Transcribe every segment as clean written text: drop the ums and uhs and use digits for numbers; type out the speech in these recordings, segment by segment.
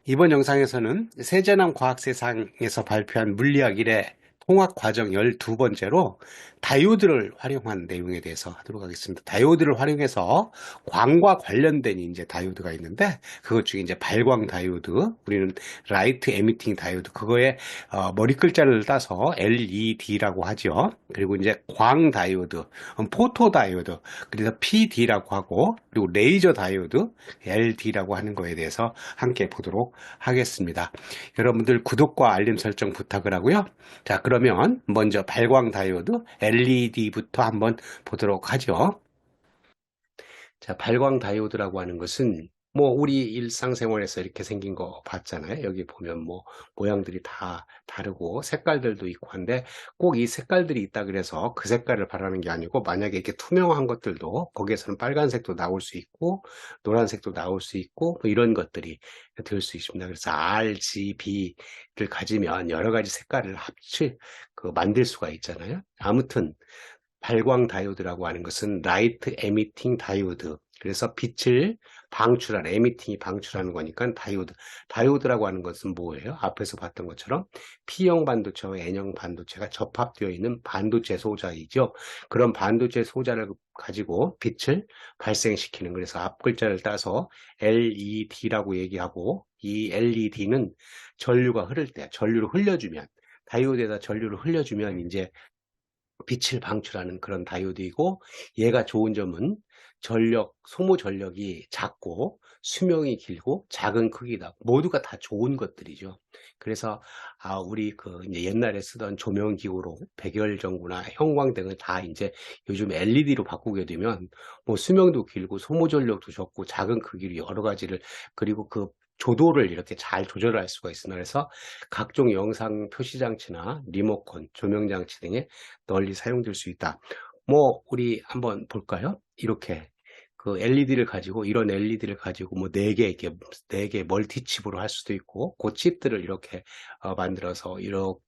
이번 영상에서는 세제남 과학세상에서 발표한 물리학 1의 통합 과정 12번째로 다이오드를 활용한 내용에 대해서 하도록 하겠습니다. 다이오드를 활용해서 광과 관련된 이제 다이오드가 있는데 그것 중에 이제 발광 다이오드, 우리는 라이트 에미팅 다이오드, 그거에 머리 글자를 따서 LED라고 하죠. 그리고 이제 광 다이오드, 포토 다이오드, 그래서 PD라고 하고, 그리고 레이저 다이오드, LD라고 하는 거에 대해서 함께 보도록 하겠습니다. 여러분들 구독과 알림 설정 부탁을 하고요. 자, 그러면 먼저 발광 다이오드 LED부터 한번 보도록 하죠. 자, 발광 다이오드라고 하는 것은 뭐 우리 일상생활에서 이렇게 생긴 거 봤잖아요. 여기 보면 뭐 모양들이 다 다르고 색깔들도 있고 한데 꼭 이 색깔들이 있다 그래서 그 색깔을 바라는 게 아니고, 만약에 이렇게 투명한 것들도 거기에서는 빨간색도 나올 수 있고 노란색도 나올 수 있고 뭐 이런 것들이 될 수 있습니다. 그래서 RGB를 가지면 여러 가지 색깔을 만들 수가 있잖아요. 아무튼 발광 다이오드라고 하는 것은 라이트 에미팅 다이오드, 그래서 빛을 방출하는, 에미팅이 방출하는 거니까 다이오드. 다이오드라고 하는 것은 뭐예요? 앞에서 봤던 것처럼 P형 반도체와 N형 반도체가 접합되어 있는 반도체 소자이죠. 그런 반도체 소자를 가지고 빛을 발생시키는, 그래서 앞 글자를 따서 LED라고 얘기하고, 이 LED는 전류가 흐를 때, 전류를 흘려주면, 다이오드에다 전류를 흘려주면 이제 빛을 방출하는 그런 다이오드이고, 얘가 좋은 점은 소모 전력이 작고 수명이 길고 작은 크기다. 모두가 다 좋은 것들이죠. 그래서 우리 이제 옛날에 쓰던 조명 기구로 백열전구나 형광등을 다 이제 요즘 LED로 바꾸게 되면 뭐 수명도 길고 소모 전력도 적고 작은 크기로 여러 가지를, 그리고 그 조도를 이렇게 잘 조절할 수가 있습니다. 그래서 각종 영상 표시 장치나 리모컨, 조명 장치 등에 널리 사용될 수 있다. 뭐 우리 한번 볼까요? 이렇게 그 LED를 가지고, 이런 LED를 가지고 뭐 4개 이렇게 4개 멀티칩으로 할 수도 있고, 그 칩들을 이렇게 만들어서 이렇게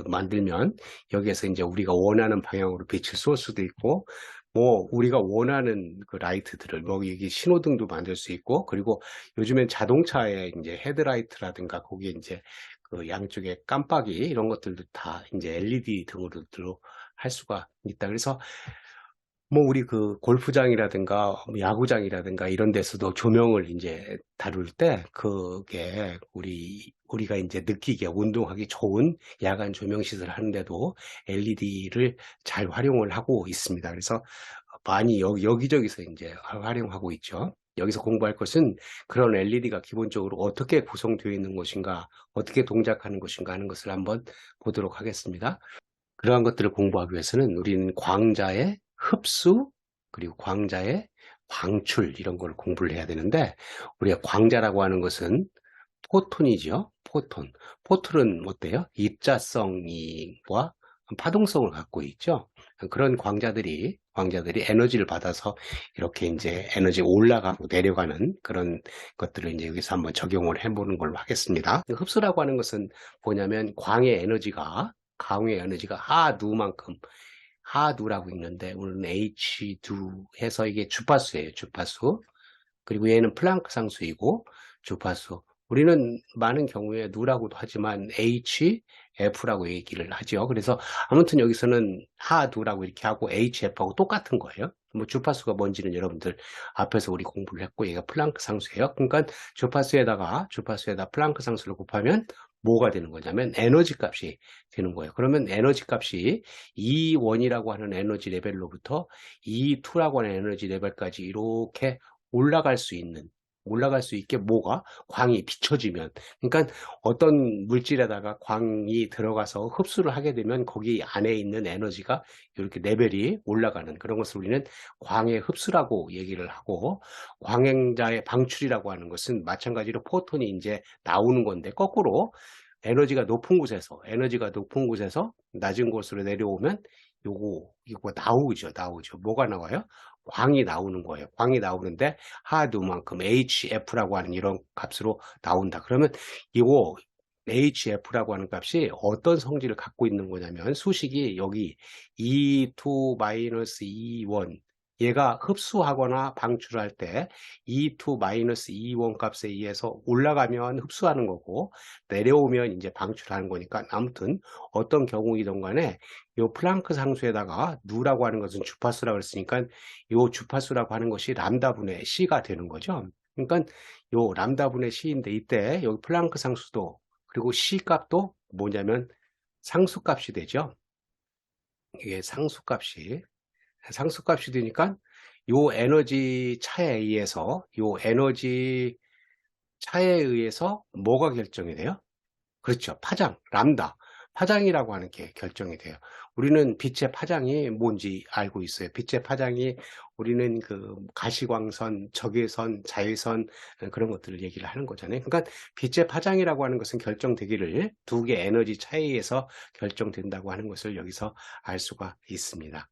만들면 여기에서 이제 우리가 원하는 방향으로 빛을 쏠 수도 있고, 뭐 우리가 원하는 그 라이트들을 뭐 여기 신호등도 만들 수 있고, 그리고 요즘엔 자동차에 이제 헤드라이트라든가 거기에 이제 그 양쪽에 깜빡이 이런 것들도 다 이제 LED 등으로 할 수가 있다. 그래서 뭐 우리 그 골프장이라든가 뭐 야구장이라든가 이런 데서도 조명을 이제 다룰 때 그게 우리가 이제 느끼게 운동하기 좋은 야간 조명 시설 하는데도 LED를 잘 활용을 하고 있습니다. 그래서 많이 여기저기서 이제 활용하고 있죠. 여기서 공부할 것은 그런 LED가 기본적으로 어떻게 구성되어 있는 것인가, 어떻게 동작하는 것인가 하는 것을 한번 보도록 하겠습니다. 그러한 것들을 공부하기 위해서는 우리는 광자의 흡수, 그리고 광자의 방출, 이런 걸 공부를 해야 되는데, 우리가 광자라고 하는 것은 포톤이죠. 포톤. 포톤은 어때요? 입자성과 파동성을 갖고 있죠. 그런 광자들이 에너지를 받아서 이렇게 이제 에너지 올라가고 내려가는 그런 것들을 이제 여기서 한번 적용을 해보는 걸로 하겠습니다. 흡수라고 하는 것은 뭐냐면, 광의 에너지가 하누만큼, 하누라고 있는데 오늘은 H2 해서 이게 주파수예요. 주파수. 그리고 얘는 플랑크 상수이고 주파수. 우리는 많은 경우에 누라고도 하지만 HF라고 얘기를 하죠. 그래서 아무튼 여기서는 하누라고 이렇게 하고 HF하고 똑같은 거예요. 뭐 주파수가 뭔지는 여러분들 앞에서 우리 공부를 했고, 얘가 플랑크 상수예요. 그러니까 주파수에다 플랑크 상수를 곱하면 뭐가 되는 거냐면 에너지 값이 되는 거예요. 그러면 에너지 값이 E1이라고 하는 에너지 레벨로부터 E2라고 하는 에너지 레벨까지 이렇게 올라갈 수 있게 광이 비춰지면, 그러니까 어떤 물질에다가 광이 들어가서 흡수를 하게 되면 거기 안에 있는 에너지가 이렇게 레벨이 올라가는 그런 것을 우리는 광의 흡수라고 얘기를 하고, 광행자의 방출이라고 하는 것은 마찬가지로 포톤이 이제 나오는 건데, 거꾸로 에너지가 높은 곳에서 낮은 곳으로 내려오면 이거 나오죠. 뭐가 나와요? 광이 나오는 거예요. 광이 나오는데 하두만큼 HF라고 하는 이런 값으로 나온다. 그러면 이거 HF라고 하는 값이 어떤 성질을 갖고 있는 거냐면, 수식이 여기 E2-E1 얘가 흡수하거나 방출할 때 E2-E1 값에 의해서 올라가면 흡수하는 거고 내려오면 이제 방출하는 거니까 아무튼 어떤 경우이든 간에 요 플랑크 상수에다가 누라고 하는 것은 주파수라고 했으니까 요 주파수라고 하는 것이 람다분의 C가 되는 거죠. 그러니까 요 람다분의 C인데 이때 여기 플랑크 상수도 그리고 C 값도 뭐냐면 상수값이 되죠. 이게 상수값이 되니까 요 에너지 차에 의해서 뭐가 결정이 돼요? 그렇죠. 파장, 람다. 파장이라고 하는 게 결정이 돼요. 우리는 빛의 파장이 뭔지 알고 있어요. 빛의 파장이 우리는 그 가시광선, 적외선, 자외선 그런 것들을 얘기를 하는 거잖아요. 그러니까 빛의 파장이라고 하는 것은 결정되기를 두 개 에너지 차이에서 결정된다고 하는 것을 여기서 알 수가 있습니다.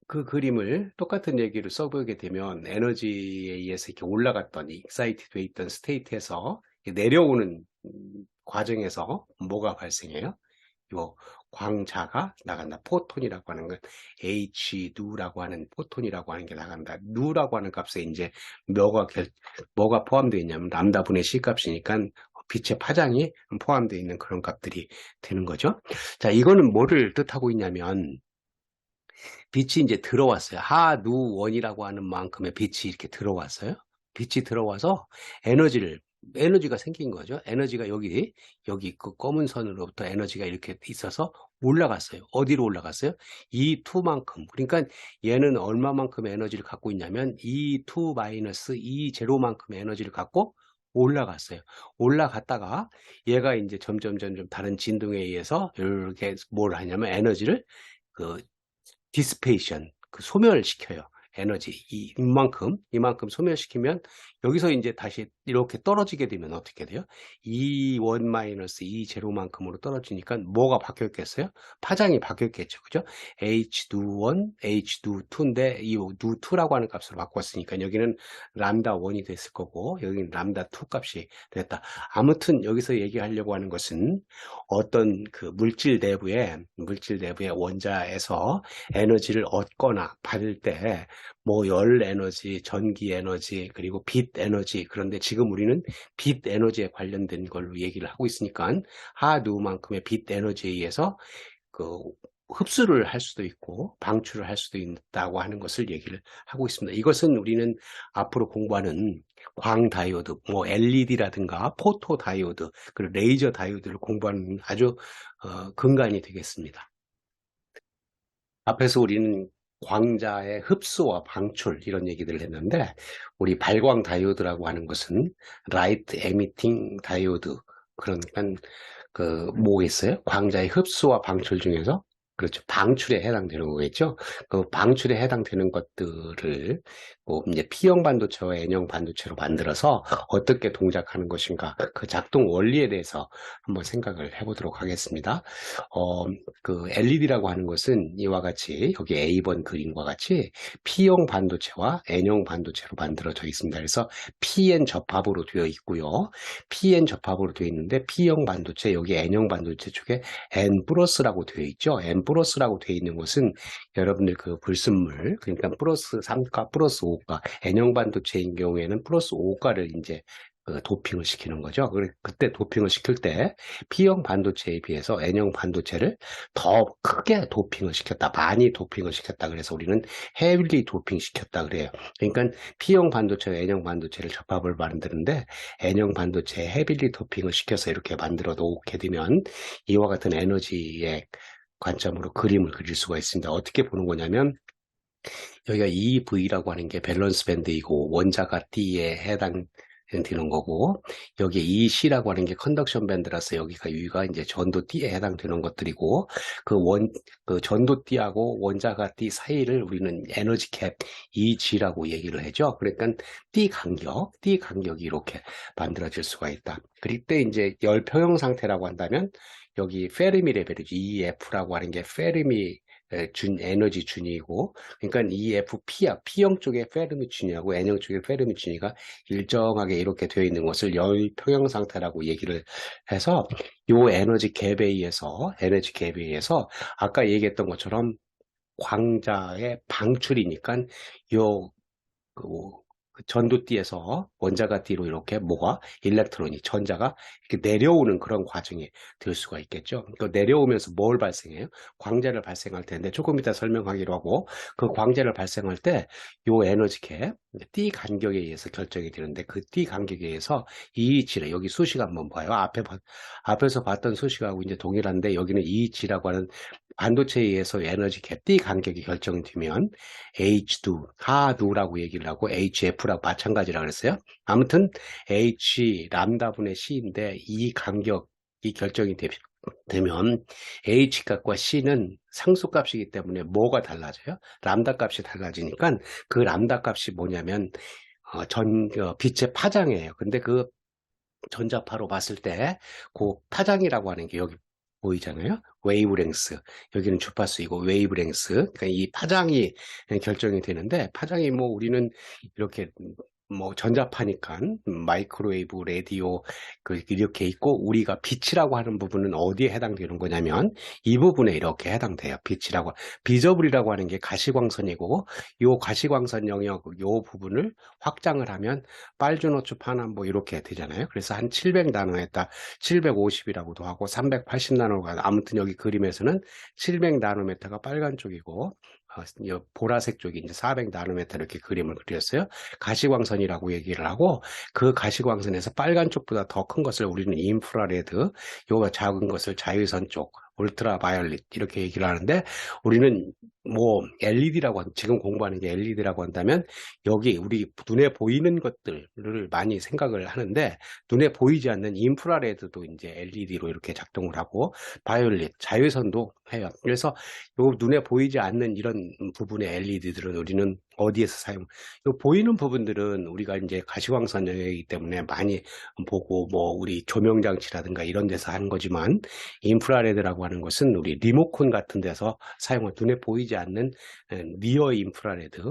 그 그림을 똑같은 얘기를 써보게 되면 에너지에 의해서 이렇게 올라갔던 익사이티드 돼 있던 스테이트에서 내려오는 과정에서 뭐가 발생해요? 요 광자가 나간다. 포톤이라고 하는 건 H 누라고 하는 포톤이라고 하는 게 나간다. 누라고 하는 값에 이제 뭐가 포함되어 있냐면 람다분의 C 값이니까 빛의 파장이 포함되어 있는 그런 값들이 되는 거죠. 자, 이거는 뭐를 뜻하고 있냐면 빛이 이제 들어왔어요. 하누원이라고 하는 만큼의 빛이 이렇게 들어왔어요. 빛이 들어와서 에너지가 생긴 거죠. 에너지가 여기 그 검은 선으로부터 에너지가 이렇게 있어서 올라갔어요. 어디로 올라갔어요? E2만큼. 그러니까 얘는 얼마만큼의 에너지를 갖고 있냐면 E2-E0만큼의 에너지를 갖고 올라갔어요. 올라갔다가 얘가 이제 점점 다른 진동에 의해서 이렇게 뭘 하냐면 에너지를 그 디스페이션, 그 소멸시켜요. 에너지 이만큼 소멸시키면 여기서 이제 다시 이렇게 떨어지게 되면 어떻게 돼요? E1-E0만큼으로 떨어지니까 뭐가 바뀌었겠어요? 파장이 바뀌었겠죠. 그죠? H21, H22인데 이 누2라고 하는 값으로 바꿨으니까 여기는 람다1이 됐을 거고 여기는 람다2 값이 됐다. 아무튼 여기서 얘기하려고 하는 것은 어떤 그 물질 내부에 원자에서 에너지를 얻거나 받을 때 뭐 열 에너지, 전기 에너지, 그리고 빛 에너지. 그런데 지금 우리는 빛 에너지에 관련된 걸로 얘기를 하고 있으니까 하누만큼의 빛 에너지에 의해서 그 흡수를 할 수도 있고 방출을 할 수도 있다고 하는 것을 얘기를 하고 있습니다. 이것은 우리는 앞으로 공부하는 광 다이오드, 뭐 LED라든가 포토 다이오드, 그리고 레이저 다이오드를 공부하는 아주 근간이 되겠습니다. 앞에서 우리는 광자의 흡수와 방출 이런 얘기들을 했는데 우리 발광 다이오드라고 하는 것은 라이트 에미팅 다이오드 그러니까 그 뭐겠어요? 광자의 흡수와 방출 중에서 그렇죠. 방출에 해당되는 거겠죠. 그 방출에 해당되는 것들을 뭐 이제 P형 반도체와 N형 반도체로 만들어서 어떻게 동작하는 것인가 그 작동 원리에 대해서 한번 생각을 해보도록 하겠습니다. 그 LED라고 하는 것은 이와 같이 여기 A번 그림과 같이 P형 반도체와 N형 반도체로 만들어져 있습니다. 그래서 PN 접합으로 되어 있고요. PN 접합으로 되어 있는데 P형 반도체 여기 N형 반도체 쪽에 N 플러스라고 되어 있죠. N 플러스라고 되어 있는 것은 여러분들 그 불순물 그러니까 플러스 3가 플러스 5가 N형 반도체인 경우에는 플러스 5가를 이제 그 도핑을 시키는 거죠. 그때 도핑을 시킬 때 P형 반도체에 비해서 N형 반도체를 더 크게 도핑을 시켰다. 많이 도핑을 시켰다. 그래서 우리는 헤빌리 도핑 시켰다 그래요. 그러니까 P형 반도체와 N형 반도체를 접합을 만드는데 N형 반도체에 헤빌리 도핑을 시켜서 이렇게 만들어 놓게 되면 이와 같은 에너지의 관점으로 그림을 그릴 수가 있습니다. 어떻게 보는 거냐면 여기가 EV라고 하는 게 밸런스 밴드이고 원자가 D에 해당되는 거고 여기 EC라고 하는 게 컨덕션 밴드라서 여기가 이제 전도 D에 해당되는 것들이고 그 전도 D하고 원자가 D 사이를 우리는 에너지 캡 EG라고 얘기를 하죠. 그러니까 D 간격이 이렇게 만들어질 수가 있다. 그럴 때 이제 열 평형 상태라고 한다면 여기 페르미 레벨이죠. EF라고 하는 게 페르미 에너지 준위이고 그러니까 EFP야 P형 쪽에 페르미 준위하고 N형 쪽에 페르미 준위가 일정하게 이렇게 되어 있는 것을 열 평형 상태라고 얘기를 해서 이 에너지 갭에 의해서 아까 얘기했던 것처럼 광자의 방출이니까 요 그 전도띠에서 원자가 띠로 이렇게 뭐가 일렉트론이 전자가 이렇게 내려오는 그런 과정이 될 수가 있겠죠. 그 내려오면서 뭘 발생해요? 광자를 발생할 텐데 조금 이따 설명하기로 하고 그 광자를 발생할 때 요 에너지 캡, 띠 간격에 의해서 결정이 되는데 그 띠 간격에 의해서 이치를 여기 수식 한번 봐요. 앞에서 봤던 수식하고 이제 동일한데 여기는 이치라고 하는 반도체에 의해서 에너지 캡, 띠 간격이 결정이 되면 H2, 하두라고 얘기를 하고 HF라고 마찬가지라 그랬어요. 아무튼 H 람다분의 C인데 이 간격이 결정이 되면 H값과 C는 상수값이기 때문에 뭐가 달라져요? 람다 값이 달라지니까 그 람다 값이 뭐냐면 빛의 파장이에요. 근데 그 전자파로 봤을 때 그 파장이라고 하는 게 여기 보이잖아요. 웨이브랭스. 여기는 주파수이고 웨이브랭스. 그러니까 이 파장이 결정이 되는데 파장이 뭐 우리는 이렇게 뭐 전자파니까 마이크로웨이브, 라디오 이렇게 있고 우리가 빛이라고 하는 부분은 어디에 해당되는 거냐면 이 부분에 이렇게 해당돼요. 빛이라고 비저블이라고 하는 게 가시광선이고 요 가시광선 영역 요 부분을 확장을 하면 빨주노초 파남보 이렇게 되잖아요. 그래서 한 700나노에다 750이라고도 하고 380나노가 아무튼 여기 그림에서는 700나노메타가 빨간 쪽이고 보라색 쪽이 이제 400나노메타 이렇게 그림을 그렸어요. 가시광선이라고 얘기를 하고 그 가시광선에서 빨간 쪽보다 더 큰 것을 우리는 인프라레드, 요가 작은 것을 자외선 쪽, 울트라 바이올릿 이렇게 얘기를 하는데 우리는 뭐 LED라고 지금 공부하는 게 LED라고 한다면 여기 우리 눈에 보이는 것들을 많이 생각을 하는데 눈에 보이지 않는 인프라레드도 이제 LED로 이렇게 작동을 하고 바이올릿, 자외선도 해요. 그래서 요 눈에 보이지 않는 이런 부분의 LED들은 우리는 어디에서 요 보이는 부분들은 우리가 이제 가시광선 영역이기 때문에 많이 보고 뭐 우리 조명 장치라든가 이런 데서 하는 거지만 인프라레드라고 하는 것은 우리 리모컨 같은 데서 사용한 눈에 보이지 않는 니어 인프라레드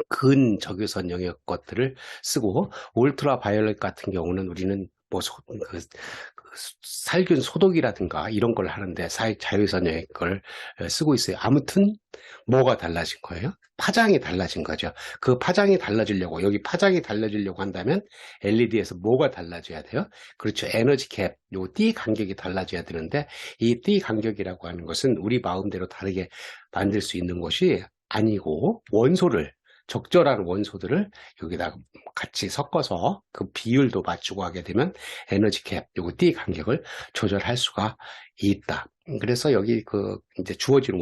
근 적외선 영역 것들을 쓰고 울트라 바이올렛 같은 경우는 우리는 뭐 살균 소독이라든가 이런 걸 하는데 자외선 영역을 쓰고 있어요. 아무튼 뭐가 달라진 거예요? 파장이 달라진 거죠. 그 파장이 달라지려고 여기 파장이 달라지려고 한다면 LED에서 뭐가 달라져야 돼요? 그렇죠. 에너지 캡, 요 띠 간격이 달라져야 되는데 이 띠 간격이라고 하는 것은 우리 마음대로 다르게 만들 수 있는 것이 아니고 적절한 원소들을 여기다 같이 섞어서 그 비율도 맞추고 하게 되면 에너지 캡, 요거 띠 간격을 조절할 수가 있다. 그래서 여기 이제 주어진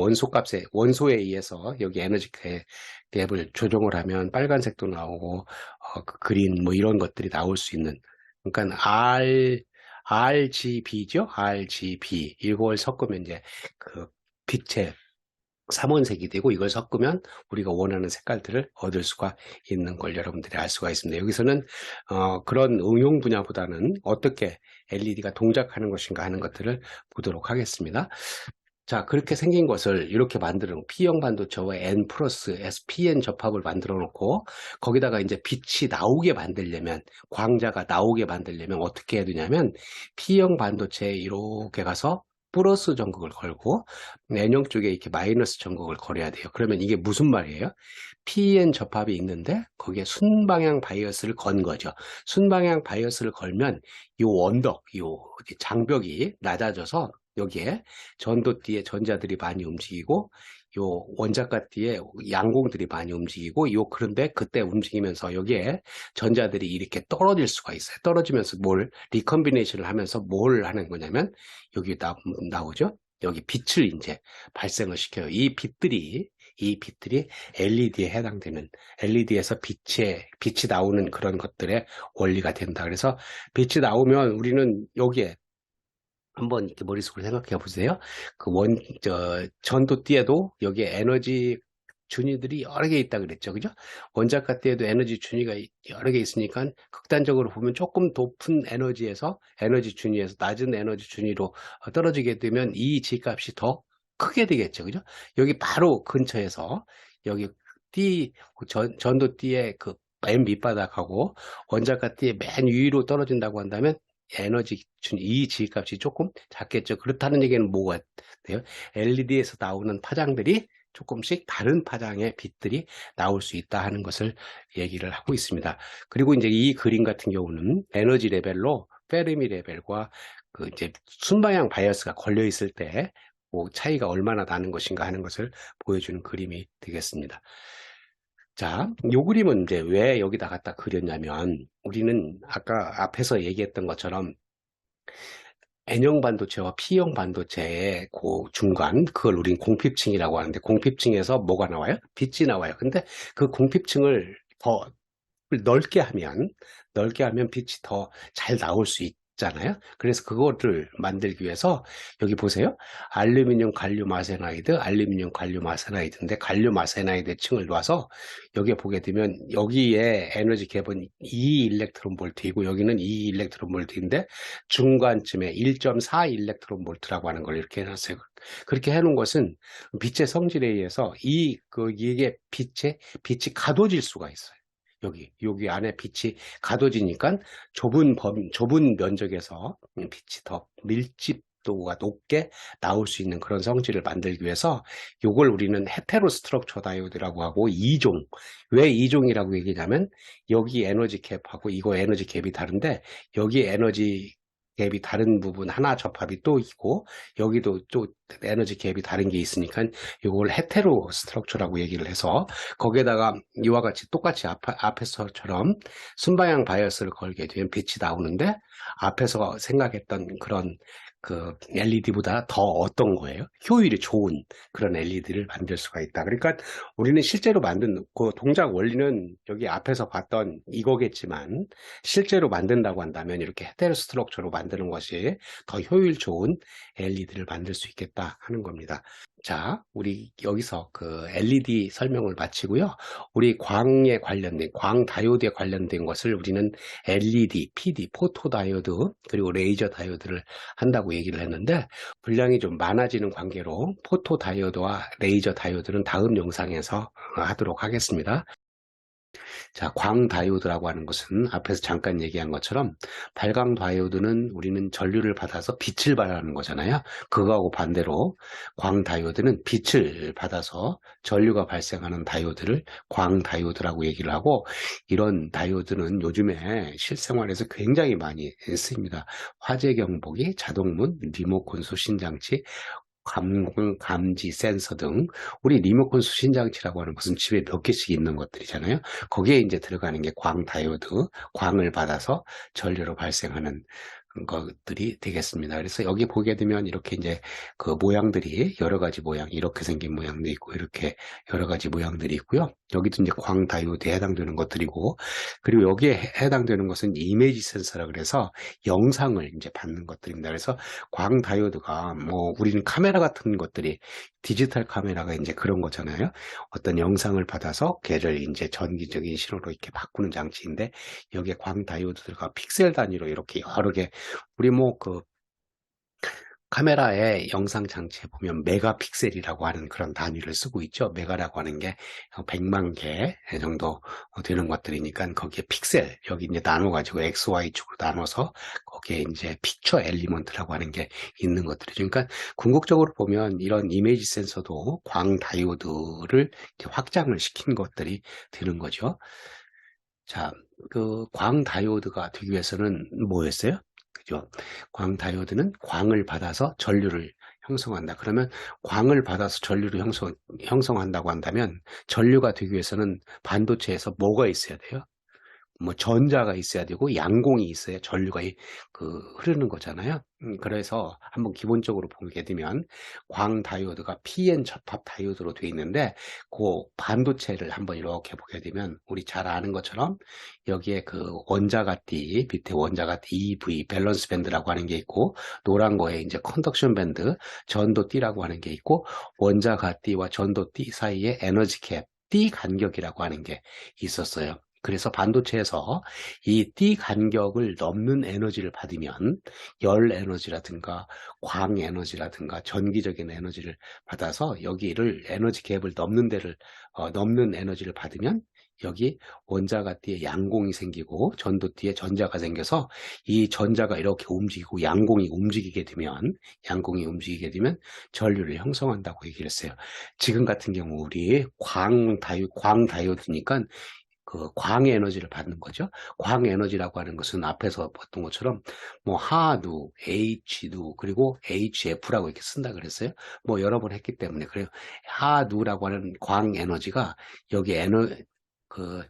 원소에 의해서 여기 에너지 캡을 조정을 하면 빨간색도 나오고, 그 그린 뭐 이런 것들이 나올 수 있는. 그러니까 RGB죠? RGB. 이걸 섞으면 이제 그 빛의 삼원색이 되고 이걸 섞으면 우리가 원하는 색깔들을 얻을 수가 있는 걸 여러분들이 알 수가 있습니다. 여기서는 그런 응용 분야보다는 어떻게 LED가 동작하는 것인가 하는 것들을 보도록 하겠습니다. 자, 그렇게 생긴 것을 이렇게 만들어 놓고 P형 반도체와 N 플러스 SPN 접합을 만들어 놓고 거기다가 이제 빛이 나오게 만들려면 광자가 나오게 만들려면 어떻게 해야 되냐면 P형 반도체에 이렇게 가서 플러스 전극을 걸고 N형 쪽에 이렇게 마이너스 전극을 걸어야 돼요. 그러면 이게 무슨 말이에요? PN 접합이 있는데 거기에 순방향 바이어스를 건 거죠. 순방향 바이어스를 걸면 이 원덕, 이 장벽이 낮아져서 여기에 전도띠에 전자들이 많이 움직이고 요 원자가띠에 양공들이 많이 움직이고 그런데 그때 움직이면서 여기에 전자들이 이렇게 떨어질 수가 있어요. 떨어지면서 리컨비네이션을 하면서 뭘 하는 거냐면 여기 나오죠. 여기 빛을 이제 발생을 시켜요. 이 빛들이 LED에 해당되는 LED에서 빛이 나오는 그런 것들의 원리가 된다. 그래서 빛이 나오면 우리는 여기에 한번 이렇게 머릿속으로 생각해 보세요. 전도띠에도 여기에 에너지 준위들이 여러 개 있다 그랬죠. 그죠? 원자가띠에도 에너지 준위가 여러 개 있으니까 극단적으로 보면 조금 높은 에너지 준위에서 낮은 에너지 준위로 떨어지게 되면 이 G값이 더 크게 되겠죠. 그죠? 여기 바로 근처에서 여기 전도띠의 그 맨 밑바닥하고 원자가띠의 맨 위로 떨어진다고 한다면 에너지 이 G값이 조금 작겠죠. 그렇다는 얘기는 뭐가 돼요? LED에서 나오는 파장들이 조금씩 다른 파장의 빛들이 나올 수 있다 하는 것을 얘기를 하고 있습니다. 그리고 이제 이 그림 같은 경우는 에너지 레벨로 페르미 레벨과 그 이제 순방향 바이어스가 걸려 있을 때 뭐 차이가 얼마나 나는 것인가 하는 것을 보여주는 그림이 되겠습니다. 자, 요 그림은 이제 왜 여기다 갖다 그렸냐면 우리는 아까 앞에서 얘기했던 것처럼 N형 반도체와 P형 반도체의 그 중간, 그걸 우린 공핍층이라고 하는데 공핍층에서 뭐가 나와요? 빛이 나와요. 근데 그 공핍층을 더 넓게 하면 빛이 더 잘 나올 수 있잖아요. 그래서 그거를 만들기 위해서 여기 보세요. 알루미늄 갈륨 아세나이드인데 갈륨 아세나이드 층을 놔서 여기에 보게 되면 여기에 에너지 갭은 2 일렉트론 볼트이고 여기는 2 일렉트론 볼트인데 중간쯤에 1.4 일렉트론 볼트라고 하는 걸 이렇게 해놨어요. 그렇게 해놓은 것은 빛의 성질에 의해서 이게 빛이 가둬질 수가 있어요. 여기 안에 빛이 가둬지니까 좁은 면적에서 빛이 더 밀집도가 높게 나올 수 있는 그런 성질을 만들기 위해서 이걸 우리는 헤테로 스트럭처 다이오드라고 하고 2종. 왜 2종이라고 얘기냐면 여기 에너지 갭하고 이거 에너지 갭이 다른데 여기 에너지 갭이 다른 부분 하나 접합이 또 있고 여기도 또 에너지 갭이 다른 게 있으니까 이걸 헤테로 스트럭처라고 얘기를 해서 거기에다가 이와 같이 똑같이 앞에서처럼 순방향 바이어스를 걸게 되면 빛이 나오는데 앞에서 생각했던 그런 그 LED보다 더 어떤 거예요? 효율이 좋은 그런 LED를 만들 수가 있다. 그러니까 우리는 실제로 만든 그 동작 원리는 여기 앞에서 봤던 이거겠지만 실제로 만든다고 한다면 이렇게 헤테로 스트럭처로 만드는 것이 더 효율 좋은 LED를 만들 수 있겠다 하는 겁니다. 자, 우리 여기서 그 LED 설명을 마치고요. 우리 광에 관련된, 광 다이오드에 관련된 것을 우리는 LED, PD, 포토 다이오드, 그리고 레이저 다이오드를 한다고 얘기를 했는데 분량이 좀 많아지는 관계로 포토 다이오드와 레이저 다이오드는 다음 영상에서 하도록 하겠습니다. 자, 광 다이오드라고 하는 것은 앞에서 잠깐 얘기한 것처럼 발광 다이오드는 우리는 전류를 받아서 빛을 발하는 거잖아요. 그거하고 반대로 광 다이오드는 빛을 받아서 전류가 발생하는 다이오드를 광 다이오드라고 얘기를 하고 이런 다이오드는 요즘에 실생활에서 굉장히 많이 쓰입니다. 화재 경보기, 자동문, 리모컨 수신 장치, 감지 센서 등 우리 리모컨 수신 장치라고 하는 것은 집에 몇 개씩 있는 것들이잖아요. 거기에 이제 들어가는 게 광 다이오드, 광을 받아서 전류로 발생하는 것들이 되겠습니다. 그래서 여기 보게 되면 이렇게 이제 그 모양들이 여러 가지 모양, 이렇게 생긴 모양도 있고 이렇게 여러 가지 모양들이 있고요. 여기도 이제 광 다이오드에 해당되는 것들이고 그리고 여기에 해당되는 것은 이미지 센서라 그래서 영상을 이제 받는 것들입니다. 그래서 광 다이오드가 뭐 우리는 카메라 같은 것들이 디지털 카메라가 이제 그런 거잖아요. 어떤 영상을 받아서 걔를 이제 전기적인 신호로 이렇게 바꾸는 장치인데 여기에 광 다이오드가 픽셀 단위로 이렇게 여러 개 우리 뭐 그 카메라의 영상 장치에 보면 메가픽셀이라고 하는 그런 단위를 쓰고 있죠. 메가라고 하는 게 100만 개 정도 되는 것들이니까 거기에 픽셀 여기 이제 나눠가지고 X, Y 축으로 나눠서 거기에 이제 픽처 엘리먼트라고 하는 게 있는 것들이죠. 그러니까 궁극적으로 보면 이런 이미지 센서도 광 다이오드를 이제 확장을 시킨 것들이 되는 거죠. 자, 그 광 다이오드가 되기 위해서는 뭐였어요? 그죠? 광 다이오드는 광을 받아서 전류를 형성한다. 그러면 광을 받아서 전류를 형성한다고 한다면 전류가 되기 위해서는 반도체에서 뭐가 있어야 돼요? 뭐 전자가 있어야 되고 양공이 있어야 전류가 흐르는 거잖아요. 그래서 한번 기본적으로 보게 되면 광 다이오드가 PN 접합 다이오드로 되어 있는데 그 반도체를 한번 이렇게 보게 되면 우리 잘 아는 것처럼 여기에 그 원자가띠 밑에 원자가띠 EV 밸런스 밴드라고 하는 게 있고 노란 거에 이제 컨덕션 밴드 전도띠라고 하는 게 있고 원자가띠와 전도띠 사이에 에너지 갭 띠 간격이라고 하는 게 있었어요. 그래서 반도체에서 이 띠 간격을 넘는 에너지를 받으면 열 에너지라든가 광 에너지라든가 전기적인 에너지를 받아서 여기를 에너지 갭을 넘는 데를 넘는 에너지를 받으면 여기 원자가 뒤에 양공이 생기고 전도 뒤에 전자가 생겨서 이 전자가 이렇게 움직이고 양공이 움직이게 되면 전류를 형성한다고 얘기를 했어요. 지금 같은 경우 우리 광 다이오드니까 그 광의 에너지를 받는 거죠. 광 에너지라고 하는 것은 앞에서 봤던 것처럼 뭐 하두, H두, 그리고 HF라고 이렇게 쓴다 그랬어요. 뭐 여러 번 했기 때문에 그래요. 하두라고 하는 광 에너지가 여기 그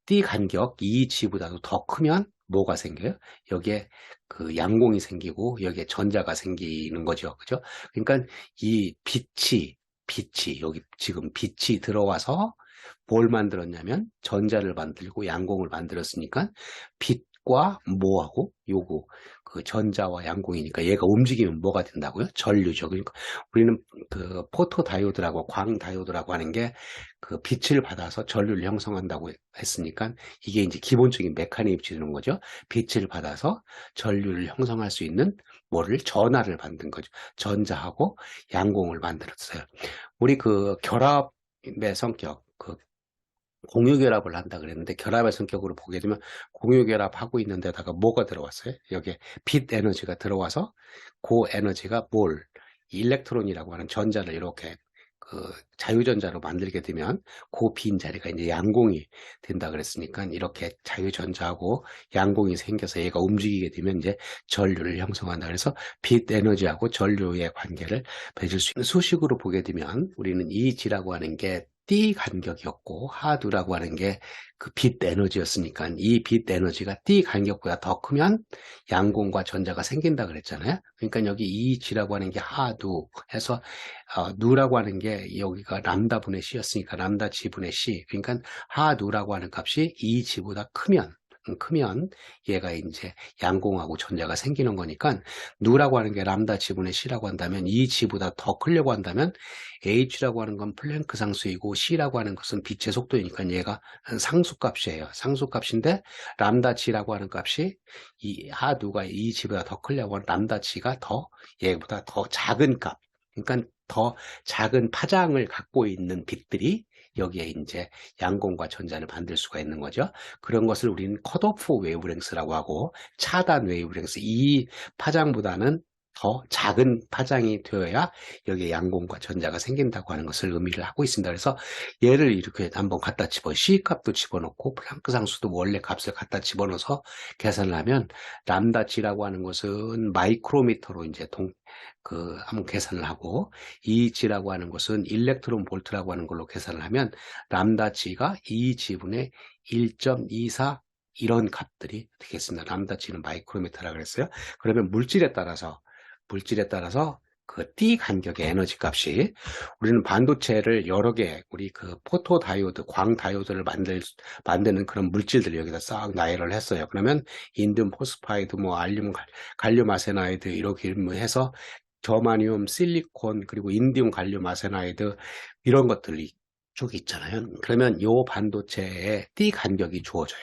띠 간격 Eg보다도 더 크면 뭐가 생겨요? 여기에 그 양공이 생기고 여기에 전자가 생기는 거죠. 그죠? 그러니까 이 여기 지금 빛이 들어와서 뭘 만들었냐면 전자를 만들고 양공을 만들었으니까 빛과 뭐하고 요거 그 전자와 양공이니까 얘가 움직이면 뭐가 된다고요? 전류죠. 그러니까 우리는 그 포토 다이오드라고 광 다이오드라고 하는 게 그 빛을 받아서 전류를 형성한다고 했으니까 이게 이제 기본적인 메커니즘이 되는 거죠. 빛을 받아서 전류를 형성할 수 있는 뭐를 전하를 만든 거죠. 전자하고 양공을 만들었어요. 우리 그 결합의 성격, 그 공유결합을 한다 그랬는데 결합의 성격으로 보게 되면 공유결합하고 있는 데다가 뭐가 들어왔어요? 여기에 빛 에너지가 들어와서 그 에너지가 일렉트론이라고 하는 전자를 이렇게 그 자유전자로 만들게 되면 그 빈 자리가 이제 양공이 된다 그랬으니까 이렇게 자유전자하고 양공이 생겨서 얘가 움직이게 되면 이제 전류를 형성한다. 그래서 빛 에너지하고 전류의 관계를 맺을 수 있는 수식으로 보게 되면 우리는 Eg라고 하는 게 띠 간격이었고 하두라고 하는 게 그 빛 에너지였으니까 이 빛 에너지가 띠 간격보다 더 크면 양공과 전자가 생긴다 그랬잖아요. 그러니까 여기 Eg라고 하는 게 하두 해서 누라고 하는 게 여기가 람다 분의 C였으니까 람다 G분의 C. 그러니까 하누라고 하는 값이 Eg보다 크면 얘가 이제 양공하고 전자가 생기는 거니까 누라고 하는 게 람다 G분의 C라고 한다면 Eg보다 더 크려고 한다면 H라고 하는 건 플랭크 상수이고 C라고 하는 것은 빛의 속도이니까 얘가 상수값이에요. 상수값인데 람다 G라고 하는 값이 이 하누가 Eg보다 더 크려고 하는 람다 G가 얘보다 더 작은 값. 그러니까 더 작은 파장을 갖고 있는 빛들이 여기에 이제 양공과 전자를 만들 수가 있는 거죠. 그런 것을 우리는 컷오프 웨이브랭스라고 하고 차단 웨이브랭스, 이 파장보다는 더 작은 파장이 되어야 여기에 양공과 전자가 생긴다고 하는 것을 의미를 하고 있습니다. 그래서 얘를 이렇게 한번 갖다 C 값도 집어넣고 플랑크 상수도 원래 값을 갖다 집어넣어서 계산을 하면 람다 G라고 하는 것은 마이크로미터로 이제 한번 계산을 하고 Eg라고 하는 것은 일렉트론 볼트라고 하는 걸로 계산을 하면 람다 G가 Eg분의 1.24 이런 값들이 되겠습니다. 람다 G는 마이크로미터라고 그랬어요. 그러면 물질에 따라서 그 T 간격의 에너지 값이 우리는 반도체를 여러 개 우리 그 포토 다이오드, 광 다이오드를 만드는 그런 물질들을 여기다 싹 나열을 했어요. 그러면 인듐 포스파이드, 뭐 갈륨 아세나이드 이렇게 해서 저마늄, 실리콘, 그리고 인디움 갈륨 아세나이드 이런 것들이 쭉 있잖아요. 그러면 요 반도체의 띠 간격이 주어져요.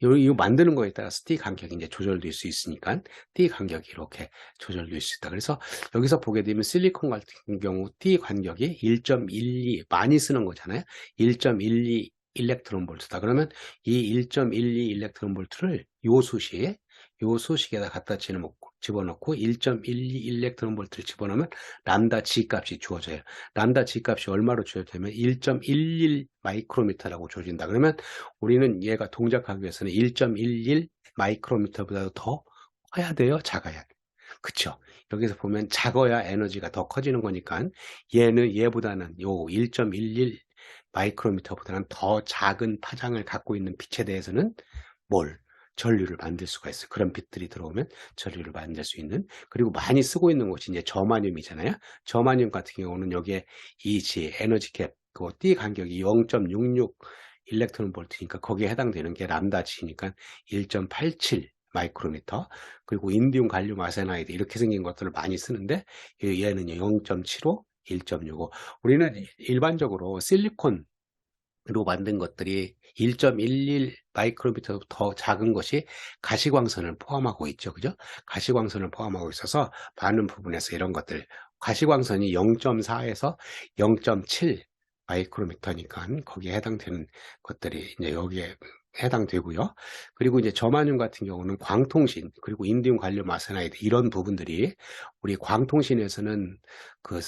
이거 만드는 거에 따라서 띠 간격이 이제 조절될 수 있으니까 띠 간격이 이렇게 조절될 수 있다. 그래서 여기서 보게 되면 실리콘 같은 경우 띠 간격이 1.12 많이 쓰는 거잖아요. 1.12 일렉트론 볼트다. 그러면 이 1.12 일렉트론 볼트를 요 수식에다 갖다 집어넣고 1.12 일렉트론 볼트를 집어넣으면 람다 G 값이 주어져요. 람다 G 값이 얼마로 주어지면 1.11 마이크로미터라고 주어진다. 그러면 우리는 얘가 동작하기 위해서는 1.11 마이크로미터보다도 더 커야 돼요? 작아야 돼요? 그쵸? 여기서 보면 작아야 에너지가 더 커지는 거니까 얘보다는 요 1.11 마이크로미터보다는 더 작은 파장을 갖고 있는 빛에 대해서는 전류를 만들 수가 있어요. 그런 빛들이 들어오면 전류를 만들 수 있는. 그리고 많이 쓰고 있는 것이 이제 저마늄이잖아요. 저마늄 같은 경우는 여기에 EG, 에너지 캡, 그 T 간격이 0.66 일렉트론 볼트니까 거기에 해당되는 게 람다 G니까 1.87 마이크로미터. 그리고 인디움 갈륨 아세나이드 이렇게 생긴 것들을 많이 쓰는데 얘는 0.75, 1.65. 우리는 일반적으로 실리콘 로 만든 것들이 1.11 마이크로미터 더 작은 것이 가시광선을 포함하고 있죠. 그죠? 가시광선을 포함하고 있어서 많은 부분에서 이런 것들 가시광선이 0.4에서 0.7 마이크로미터니까 거기에 해당되는 것들이 이제 여기에 해당되고요. 그리고 이제 저만륨 같은 경우는 광통신 그리고 인디움 갈륨 아세나이드 이런 부분들이 우리 광통신에서는 그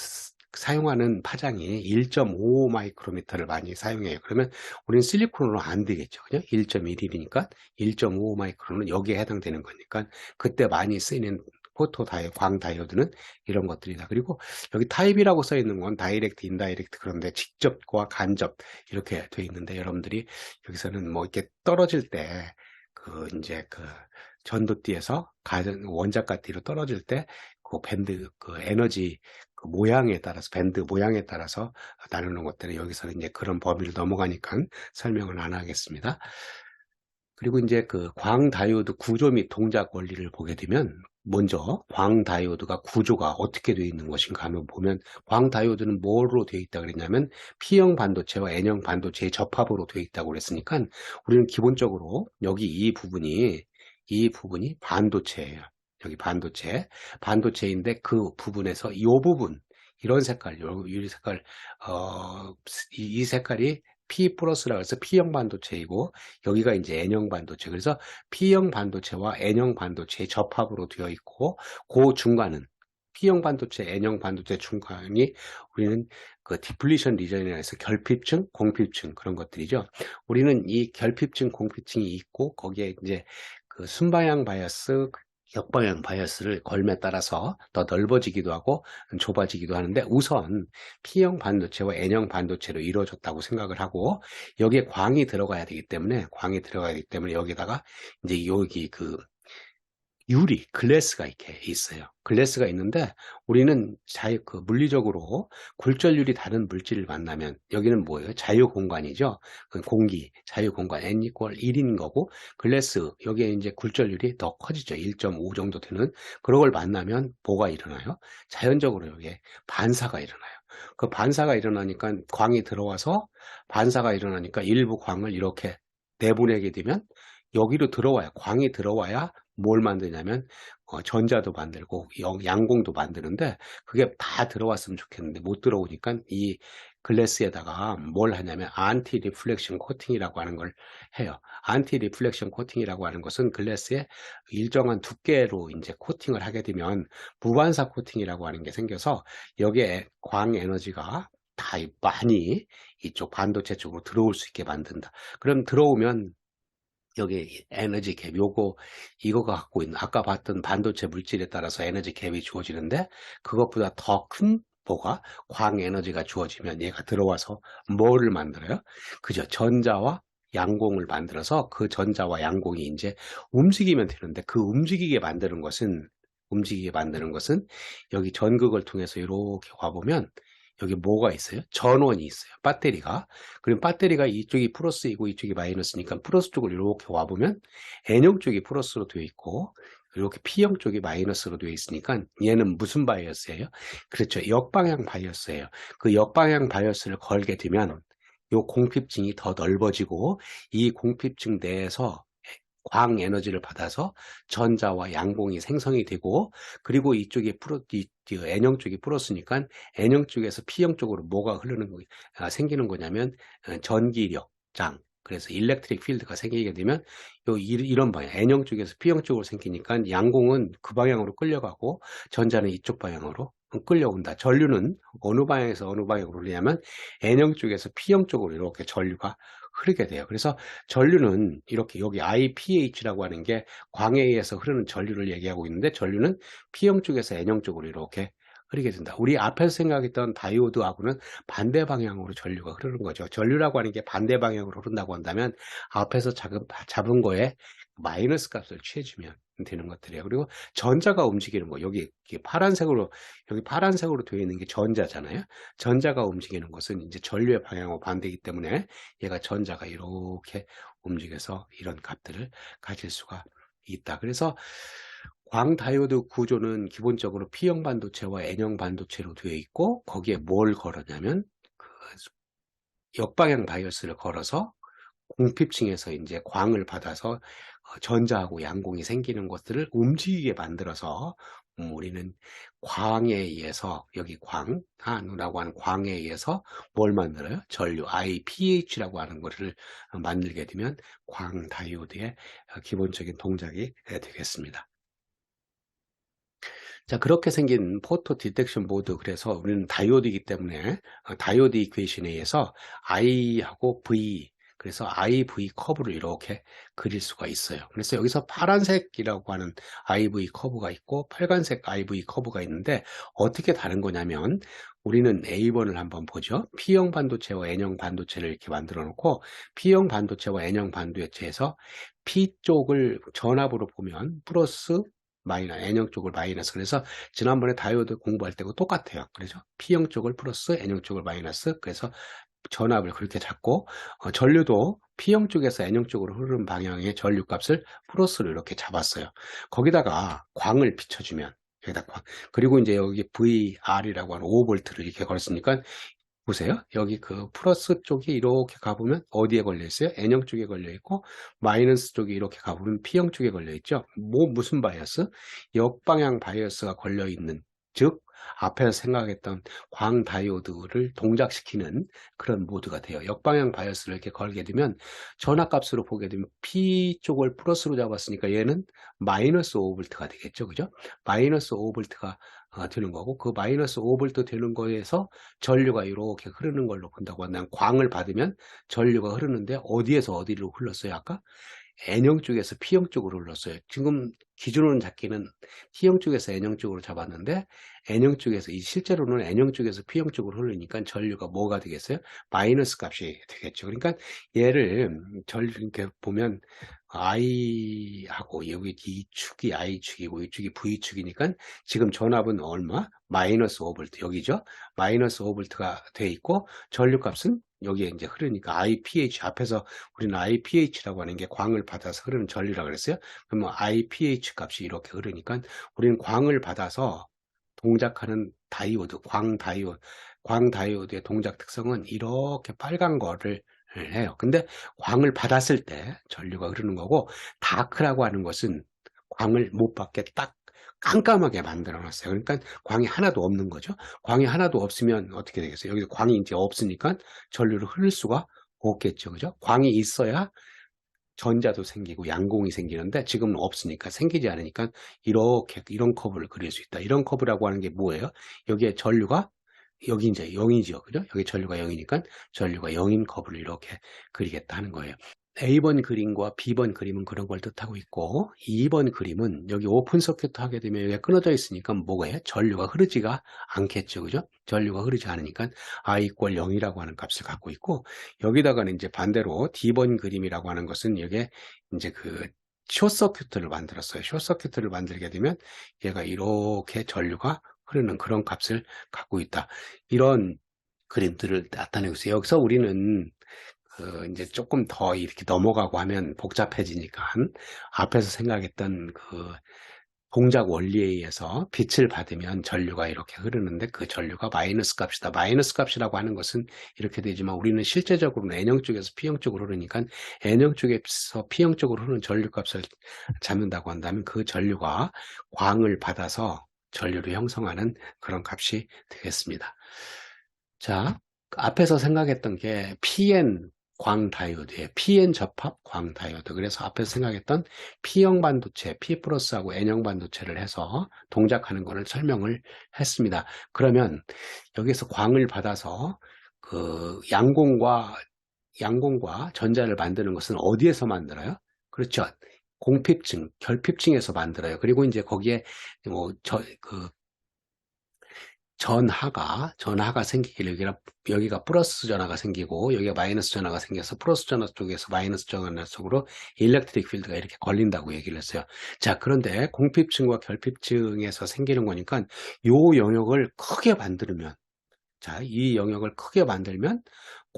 사용하는 파장이 1.55 마이크로미터를 많이 사용해요. 그러면 우리는 실리콘으로 안 되겠죠. 그냥 1.11이니까 1.55 마이크론은 여기에 해당되는 거니까 그때 많이 쓰이는 광 다이오드는 이런 것들이다. 그리고 여기 타입이라고 써 있는 건 다이렉트, 인다이렉트 그런데 직접과 간접 이렇게 돼 있는데 여러분들이 여기서는 뭐 이렇게 떨어질 때 이제 전도띠에서 원자가 띠로 떨어질 때 그 밴드 에너지 모양에 따라서 밴드 모양에 따라서 나누는 것들은 여기서는 이제 그런 범위를 넘어가니까 설명을 안 하겠습니다. 그리고 이제 광 다이오드 구조 및 동작 원리를 보게 되면 먼저 광 다이오드가 구조가 어떻게 되어 있는 것인가 하면 보면 광 다이오드는 뭐로 되어 있다 그랬냐면 P형 반도체와 N형 반도체의 접합으로 되어 있다고 그랬으니까 우리는 기본적으로 여기 이 부분이 반도체예요. 여기 반도체인데 그 부분에서 이 부분 이런 색깔, 이 색깔, 이 색깔이 P 플러스라고 해서 P형 반도체이고 여기가 이제 N형 반도체. 그래서 P형 반도체와 N형 반도체의 접합으로 되어 있고 그 중간은 P형 반도체, N형 반도체 중간이 우리는 디플리션 리전이라 해서 결핍층, 공핍층 그런 것들이죠. 우리는 이 결핍층, 공핍층이 있고 거기에 이제 순방향 바이어스, 역방향 바이어스를 걸음에 따라서 더 넓어지기도 하고 좁아지기도 하는데 우선 P형 반도체와 N형 반도체로 이루어졌다고 생각을 하고 여기에 광이 들어가야 되기 때문에 여기다가 이제 여기 유리, 글래스가 이렇게 있어요. 글래스가 있는데 우리는 물리적으로 굴절율이 다른 물질을 만나면 여기는 뭐예요? 자유공간이죠. 공기, 자유공간 n 이퀄 1인 거고 글래스 여기에 이제 굴절율이 더 커지죠. 1.5 정도 되는 그런 걸 만나면 뭐가 일어나요? 자연적으로 여기에 반사가 일어나요. 그 반사가 일어나니까 반사가 일어나니까 일부 광을 이렇게 내보내게 되면 여기로 광이 들어와야 뭘 만드냐면 전자도 만들고 양공도 만드는데 그게 다 들어왔으면 좋겠는데 못 들어오니까 이 글래스에다가 뭘 하냐면 안티 리플렉션 코팅이라고 하는 걸 해요. 안티 리플렉션 코팅이라고 하는 것은 글래스에 일정한 두께로 이제 코팅을 하게 되면 무반사 코팅이라고 하는 게 생겨서 여기에 광 에너지가 다 많이 이쪽 반도체 쪽으로 들어올 수 있게 만든다. 그럼 들어오면 여기 에너지 갭 이거가 갖고 있는 아까 봤던 반도체 물질에 따라서 에너지 갭이 주어지는데 그것보다 더 큰 광 에너지가 주어지면 얘가 들어와서 뭐를 만들어요? 그죠? 전자와 양공을 만들어서 그 전자와 양공이 이제 움직이면 되는데 그 움직이게 만드는 것은 여기 전극을 통해서 이렇게 와보면 여기 뭐가 있어요? 전원이 있어요. 배터리가. 그럼 배터리가 이쪽이 플러스이고 이쪽이 마이너스니까 플러스 쪽으로 이렇게 와보면 N형 쪽이 플러스로 되어 있고 이렇게 P형 쪽이 마이너스로 되어 있으니까 얘는 무슨 바이어스예요? 그렇죠. 역방향 바이어스예요. 그 역방향 바이어스를 걸게 되면 이 공핍층이 더 넓어지고 이 공핍층 내에서 광 에너지를 받아서 전자와 양봉이 생성이 되고 그리고 이쪽에 N형 쪽이 플러스니까 N형 쪽에서 P형 쪽으로 뭐가 생기는 거냐면 전기력장 그래서 일렉트릭 필드가 생기게 되면 이런 방향 N형 쪽에서 P형 쪽으로 생기니까 양공은 그 방향으로 끌려가고 전자는 이쪽 방향으로 끌려온다. 전류는 어느 방향에서 어느 방향으로 흐르냐면 N형 쪽에서 P형 쪽으로 이렇게 전류가 흐르게 돼요. 그래서 전류는 이렇게 여기 IPH라고 하는 게 광에 의해서 흐르는 전류를 얘기하고 있는데 전류는 P형 쪽에서 N형 쪽으로 이렇게 흐르게 된다. 우리 앞에서 생각했던 다이오드하고는 반대 방향으로 전류가 흐르는 거죠. 전류라고 하는 게 반대 방향으로 흐른다고 한다면 앞에서 잡은 거에 마이너스 값을 취해주면 되는 것들이에요. 그리고 전자가 움직이는 거 여기 파란색으로 되어 있는 게 전자잖아요. 전자가 움직이는 것은 이제 전류의 방향과 반대이기 때문에 얘가 전자가 이렇게 움직여서 이런 값들을 가질 수가 있다. 그래서 광 다이오드 구조는 기본적으로 P형 반도체와 N형 반도체로 되어 있고 거기에 뭘 걸었냐면 역방향 바이어스를 걸어서 공핍층에서 이제 광을 받아서 전자하고 양공이 생기는 것들을 움직이게 만들어서 우리는 광에 의해서 여기 광한이라고 하는 광에 의해서 뭘 만들어요? 전류 IPH라고 하는 것을 만들게 되면 광 다이오드의 기본적인 동작이 되겠습니다. 자, 그렇게 생긴 포토 디텍션 보드, 그래서 우리는 다이오드이기 때문에 다이오드 이퀘이션에 의해서 I하고 V, 그래서 IV 커브를 이렇게 그릴 수가 있어요. 그래서 여기서 파란색이라고 하는 IV 커브가 있고 빨간색 IV 커브가 있는데 어떻게 다른 거냐면, 우리는 A번을 한번 보죠. P형 반도체와 N형 반도체를 이렇게 만들어 놓고 P형 반도체와 N형 반도체에서 P 쪽을 전압으로 보면 플러스 마이너스, N형 쪽을 마이너스. 그래서 지난번에 다이오드 공부할 때하고 똑같아요. 그래서 P형 쪽을 플러스, N형 쪽을 마이너스. 그래서 전압을 그렇게 잡고, 전류도 P형 쪽에서 N형 쪽으로 흐르는 방향의 전류 값을 플러스로 이렇게 잡았어요. 거기다가 광을 비춰주면, 여기다 광, 그리고 이제 여기 VR이라고 하는 5V를 이렇게 걸었으니까, 보세요. 여기 그 플러스 쪽이 이렇게 가보면 어디에 걸려 있어요? N형 쪽에 걸려 있고, 마이너스 쪽이 이렇게 가보면 P형 쪽에 걸려 있죠. 무슨 바이어스? 역방향 바이어스가 걸려 있는, 즉 앞에서 생각했던 광 다이오드를 동작시키는 그런 모드가 돼요. 역방향 바이어스를 이렇게 걸게 되면 전압값으로 보게 되면 P 쪽을 플러스로 잡았으니까 얘는 마이너스 5V가 되겠죠. 그죠? 마이너스 5V가 되는 거고, 그 마이너스 5V 되는 거에서 전류가 이렇게 흐르는 걸로 본다고 한다면, 광을 받으면 전류가 흐르는데 어디에서 어디로 흘렀어요? 아까 N형 쪽에서 P형 쪽으로 흘렀어요. 지금 기준으로 잡기는 T형 쪽에서 N형 쪽으로 잡았는데, N형 쪽에서, 실제로는 N형 쪽에서 P형 쪽으로 흐르니까 전류가 뭐가 되겠어요? 마이너스 값이 되겠죠. 그러니까 얘를 이렇게 보면 I하고 여기 이 축이 I축이고 이 축이 V축이니까 지금 전압은 얼마? 마이너스 5V 여기죠. 마이너스 5V가 돼 있고 전류 값은 여기에 이제 흐르니까 IPH, 앞에서 우리는 IPH라고 하는 게 광을 받아서 흐르는 전류라고 그랬어요. 그러면 IPH 값이 이렇게 흐르니까 우리는 광을 받아서 동작하는 다이오드, 광 다이오드의 동작 특성은 이렇게 빨간 거를 해요. 근데 광을 받았을 때 전류가 흐르는 거고, 다크라고 하는 것은 광을 못 받게 딱 깜깜하게 만들어 놨어요. 그러니까 광이 하나도 없는 거죠. 광이 하나도 없으면 어떻게 되겠어요? 여기 광이 이제 없으니까 전류를 흐를 수가 없겠죠. 그죠? 광이 있어야 전자도 생기고 양공이 생기는데 지금은 없으니까, 생기지 않으니까 이렇게 이런 커브를 그릴 수 있다. 이런 커브라고 하는 게 뭐예요? 여기에 전류가, 여기 이제 0이죠. 그죠? 여기 전류가 0이니까 전류가 0인 커브를 이렇게 그리겠다 하는 거예요. A번 그림과 B번 그림은 그런 걸 뜻하고 있고, 2번 그림은 여기 오픈 서큐트 하게 되면 여기가 끊어져 있으니까 뭐예요? 전류가 흐르지가 않겠죠. 그죠? 전류가 흐르지 않으니까 I 이퀄 0이라고 하는 값을 갖고 있고, 여기다가는 이제 반대로 D번 그림이라고 하는 것은 여기에 이제 그 숏서큐트를 만들었어요. 숏서큐트를 만들게 되면 얘가 이렇게 전류가 흐르는 그런 값을 갖고 있다. 이런 그림들을 나타내고 있어요. 여기서 우리는 이제 조금 더 이렇게 넘어가고 하면 복잡해지니까 앞에서 생각했던 그 동작 원리에 의해서 빛을 받으면 전류가 이렇게 흐르는데 그 전류가 마이너스 값이다. 마이너스 값이라고 하는 것은 이렇게 되지만 우리는 실제적으로는 N형 쪽에서 P형 쪽으로 흐르니까 N형 쪽에서 P형 쪽으로 흐르는 전류 값을 잡는다고 한다면 그 전류가 광을 받아서 전류를 형성하는 그런 값이 되겠습니다. 자, 앞에서 생각했던 게 PN 광 다이오드예요. PN 접합 광 다이오드. 그래서 앞에서 생각했던 P형 반도체, P 플러스하고 N형 반도체를 해서 동작하는 것을 설명을 했습니다. 그러면 여기서 광을 받아서 그 양공과 전자를 만드는 것은 어디에서 만들어요? 그렇죠. 공핍층, 결핍층에서 만들어요. 그리고 이제 거기에 그 전하가 생기기를, 여기가 플러스 전하가 생기고 여기가 마이너스 전하가 생겨서 플러스 전하 쪽에서 마이너스 전하 쪽으로 일렉트릭 필드가 이렇게 걸린다고 얘기를 했어요. 자, 그런데 공핍층과 결핍층에서 생기는 거니까 요 영역을 크게 만들면, 자, 이 영역을 크게 만들면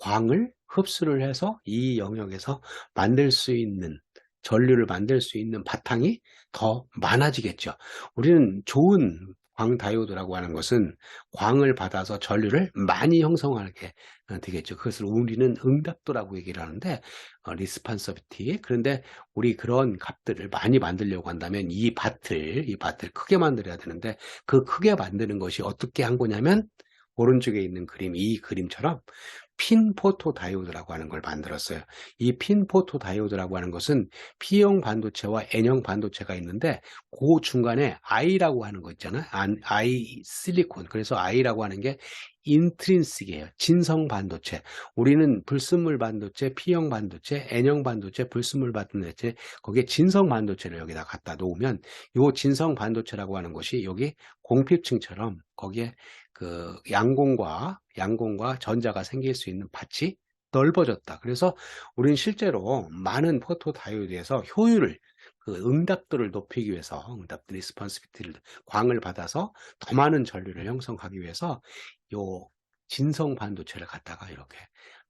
광을 흡수를 해서 이 영역에서 만들 수 있는, 전류를 만들 수 있는 바탕이 더 많아지겠죠. 우리는 좋은 광다이오드라고 하는 것은 광을 받아서 전류를 많이 형성하게 되겠죠. 그것을 우리는 응답도라고 얘기를 하는데, 리스판서비티. 그런데 우리 그런 값들을 많이 만들려고 한다면 이 밭을 크게 만들어야 되는데, 그 크게 만드는 것이 어떻게 한 거냐면, 오른쪽에 있는 그림, 이 그림처럼 핀 포토 다이오드라고 하는 걸 만들었어요. 이 핀 포토 다이오드라고 하는 것은 P형 반도체와 N형 반도체가 있는데, 그 중간에 I라고 하는 거 있잖아요. I 실리콘. 그래서 I라고 하는 게 인트린식이에요. 진성 반도체. 우리는 불순물 반도체, P형 반도체, N형 반도체, 불순물 반도체, 거기에 진성 반도체를 여기다 갖다 놓으면, 이 진성 반도체라고 하는 것이 여기 공필층처럼 거기에 그 양공과 전자가 생길 수 있는 밭이 넓어졌다. 그래서 우리는 실제로 많은 포토 다이오드에서 효율을, 그 응답도를 높이기 위해서, 응답 리스폰시비티를, 광을 받아서 더 많은 전류를 형성하기 위해서 요 진성 반도체를 갖다가 이렇게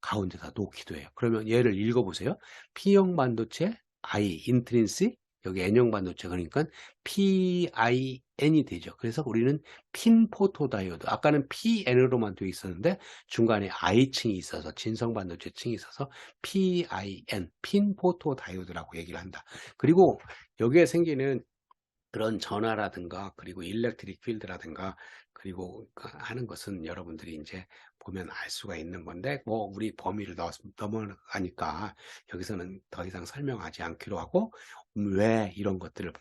가운데다 놓기도 해요. 그러면 얘를 읽어보세요. P형 반도체 I 인트린시, 여기 N형 반도체, 그러니까 PIN이 되죠. 그래서 우리는 핀 포토 다이오드, 아까는 PN으로만 되어 있었는데 중간에 I층이 있어서, 진성 반도체 층이 있어서 PIN, 핀 포토 다이오드라고 얘기를 한다. 그리고 여기에 생기는 그런 전화라든가, 그리고 일렉트릭 필드라든가, 그리고 하는 것은 여러분들이 이제 보면 알 수가 있는 건데, 뭐 우리 범위를 넘어가니까 여기서는 더 이상 설명하지 않기로 하고, 왜 이런 것들을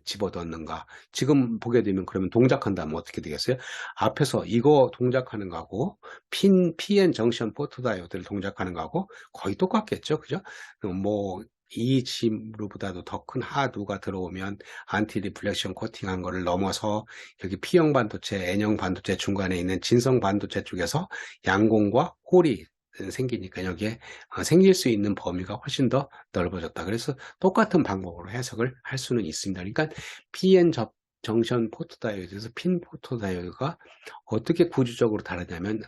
집어넣는가. 지금 보게 되면, 그러면 동작한다면 어떻게 되겠어요? 앞에서 이거 동작하는 거하고 PN 정션 포토다이오드를 동작하는 거하고 거의 똑같겠죠, 그죠? 뭐 이 짐으로보다도 더 큰 하두가 들어오면 안티 리플렉션 코팅한 거를 넘어서 여기 P형 반도체, N형 반도체 중간에 있는 진성 반도체 쪽에서 양공과 홀이 생기니까 여기에 생길 수 있는 범위가 훨씬 더 넓어졌다. 그래서 똑같은 방법으로 해석을 할 수는 있습니다. 그러니까 PN 정션 포토다이오드에서 핀 포토다이오드가 어떻게 구조적으로 다르냐면,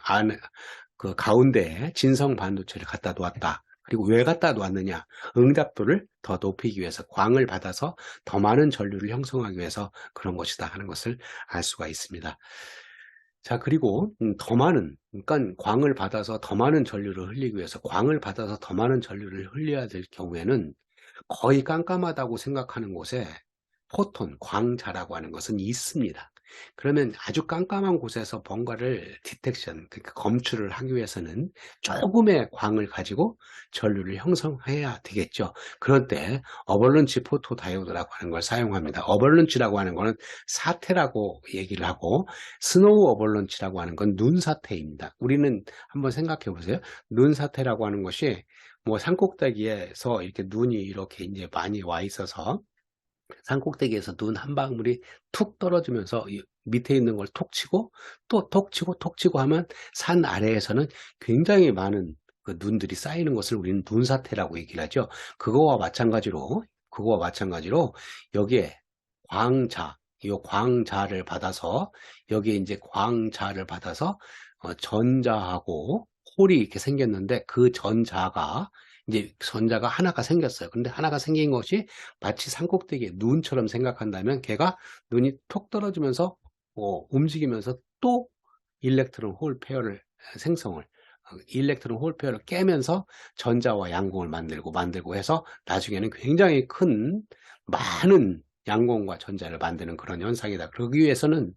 그 가운데에 진성 반도체를 갖다 놓았다. 그리고 왜 갖다 놓았느냐? 응답도를 더 높이기 위해서, 광을 받아서 더 많은 전류를 형성하기 위해서 그런 것이다 하는 것을 알 수가 있습니다. 자, 그리고 그러니까 광을 받아서 더 많은 전류를 흘리기 위해서, 광을 받아서 더 많은 전류를 흘려야 될 경우에는 거의 깜깜하다고 생각하는 곳에 포톤, 광자라고 하는 것은 있습니다. 그러면 아주 깜깜한 곳에서 뭔가를 디텍션, 그러니까 검출을 하기 위해서는 조금의 광을 가지고 전류를 형성해야 되겠죠. 그럴 때 어벌런치 포토 다이오드라고 하는 걸 사용합니다. 어벌런치라고 하는 거는 사태라고 얘기를 하고, 스노우 어벌런치라고 하는 건 눈 사태입니다. 우리는 한번 생각해 보세요. 눈 사태라고 하는 것이, 뭐 산꼭대기에서 이렇게 눈이 이렇게 이제 많이 와 있어서 산꼭대기에서 눈 한 방울이 툭 떨어지면서 밑에 있는 걸 톡 치고 또 톡 치고 하면, 산 아래에서는 굉장히 많은 그 눈들이 쌓이는 것을 우리는 눈사태라고 얘기를 하죠. 그거와 마찬가지로 여기에 광자, 이 광자를 받아서, 여기에 이제 광자를 받아서 전자하고 홀이 이렇게 생겼는데, 그 전자가 하나가 생겼어요. 근데 하나가 생긴 것이 마치 산꼭대기에 눈처럼 생각한다면, 걔가 눈이 톡 떨어지면서 움직이면서 또 일렉트론 홀 페어를 생성을 일렉트론 홀 페어를 깨면서 전자와 양공을 만들고 해서 나중에는 굉장히 큰 많은 양공과 전자를 만드는 그런 현상이다. 그러기 위해서는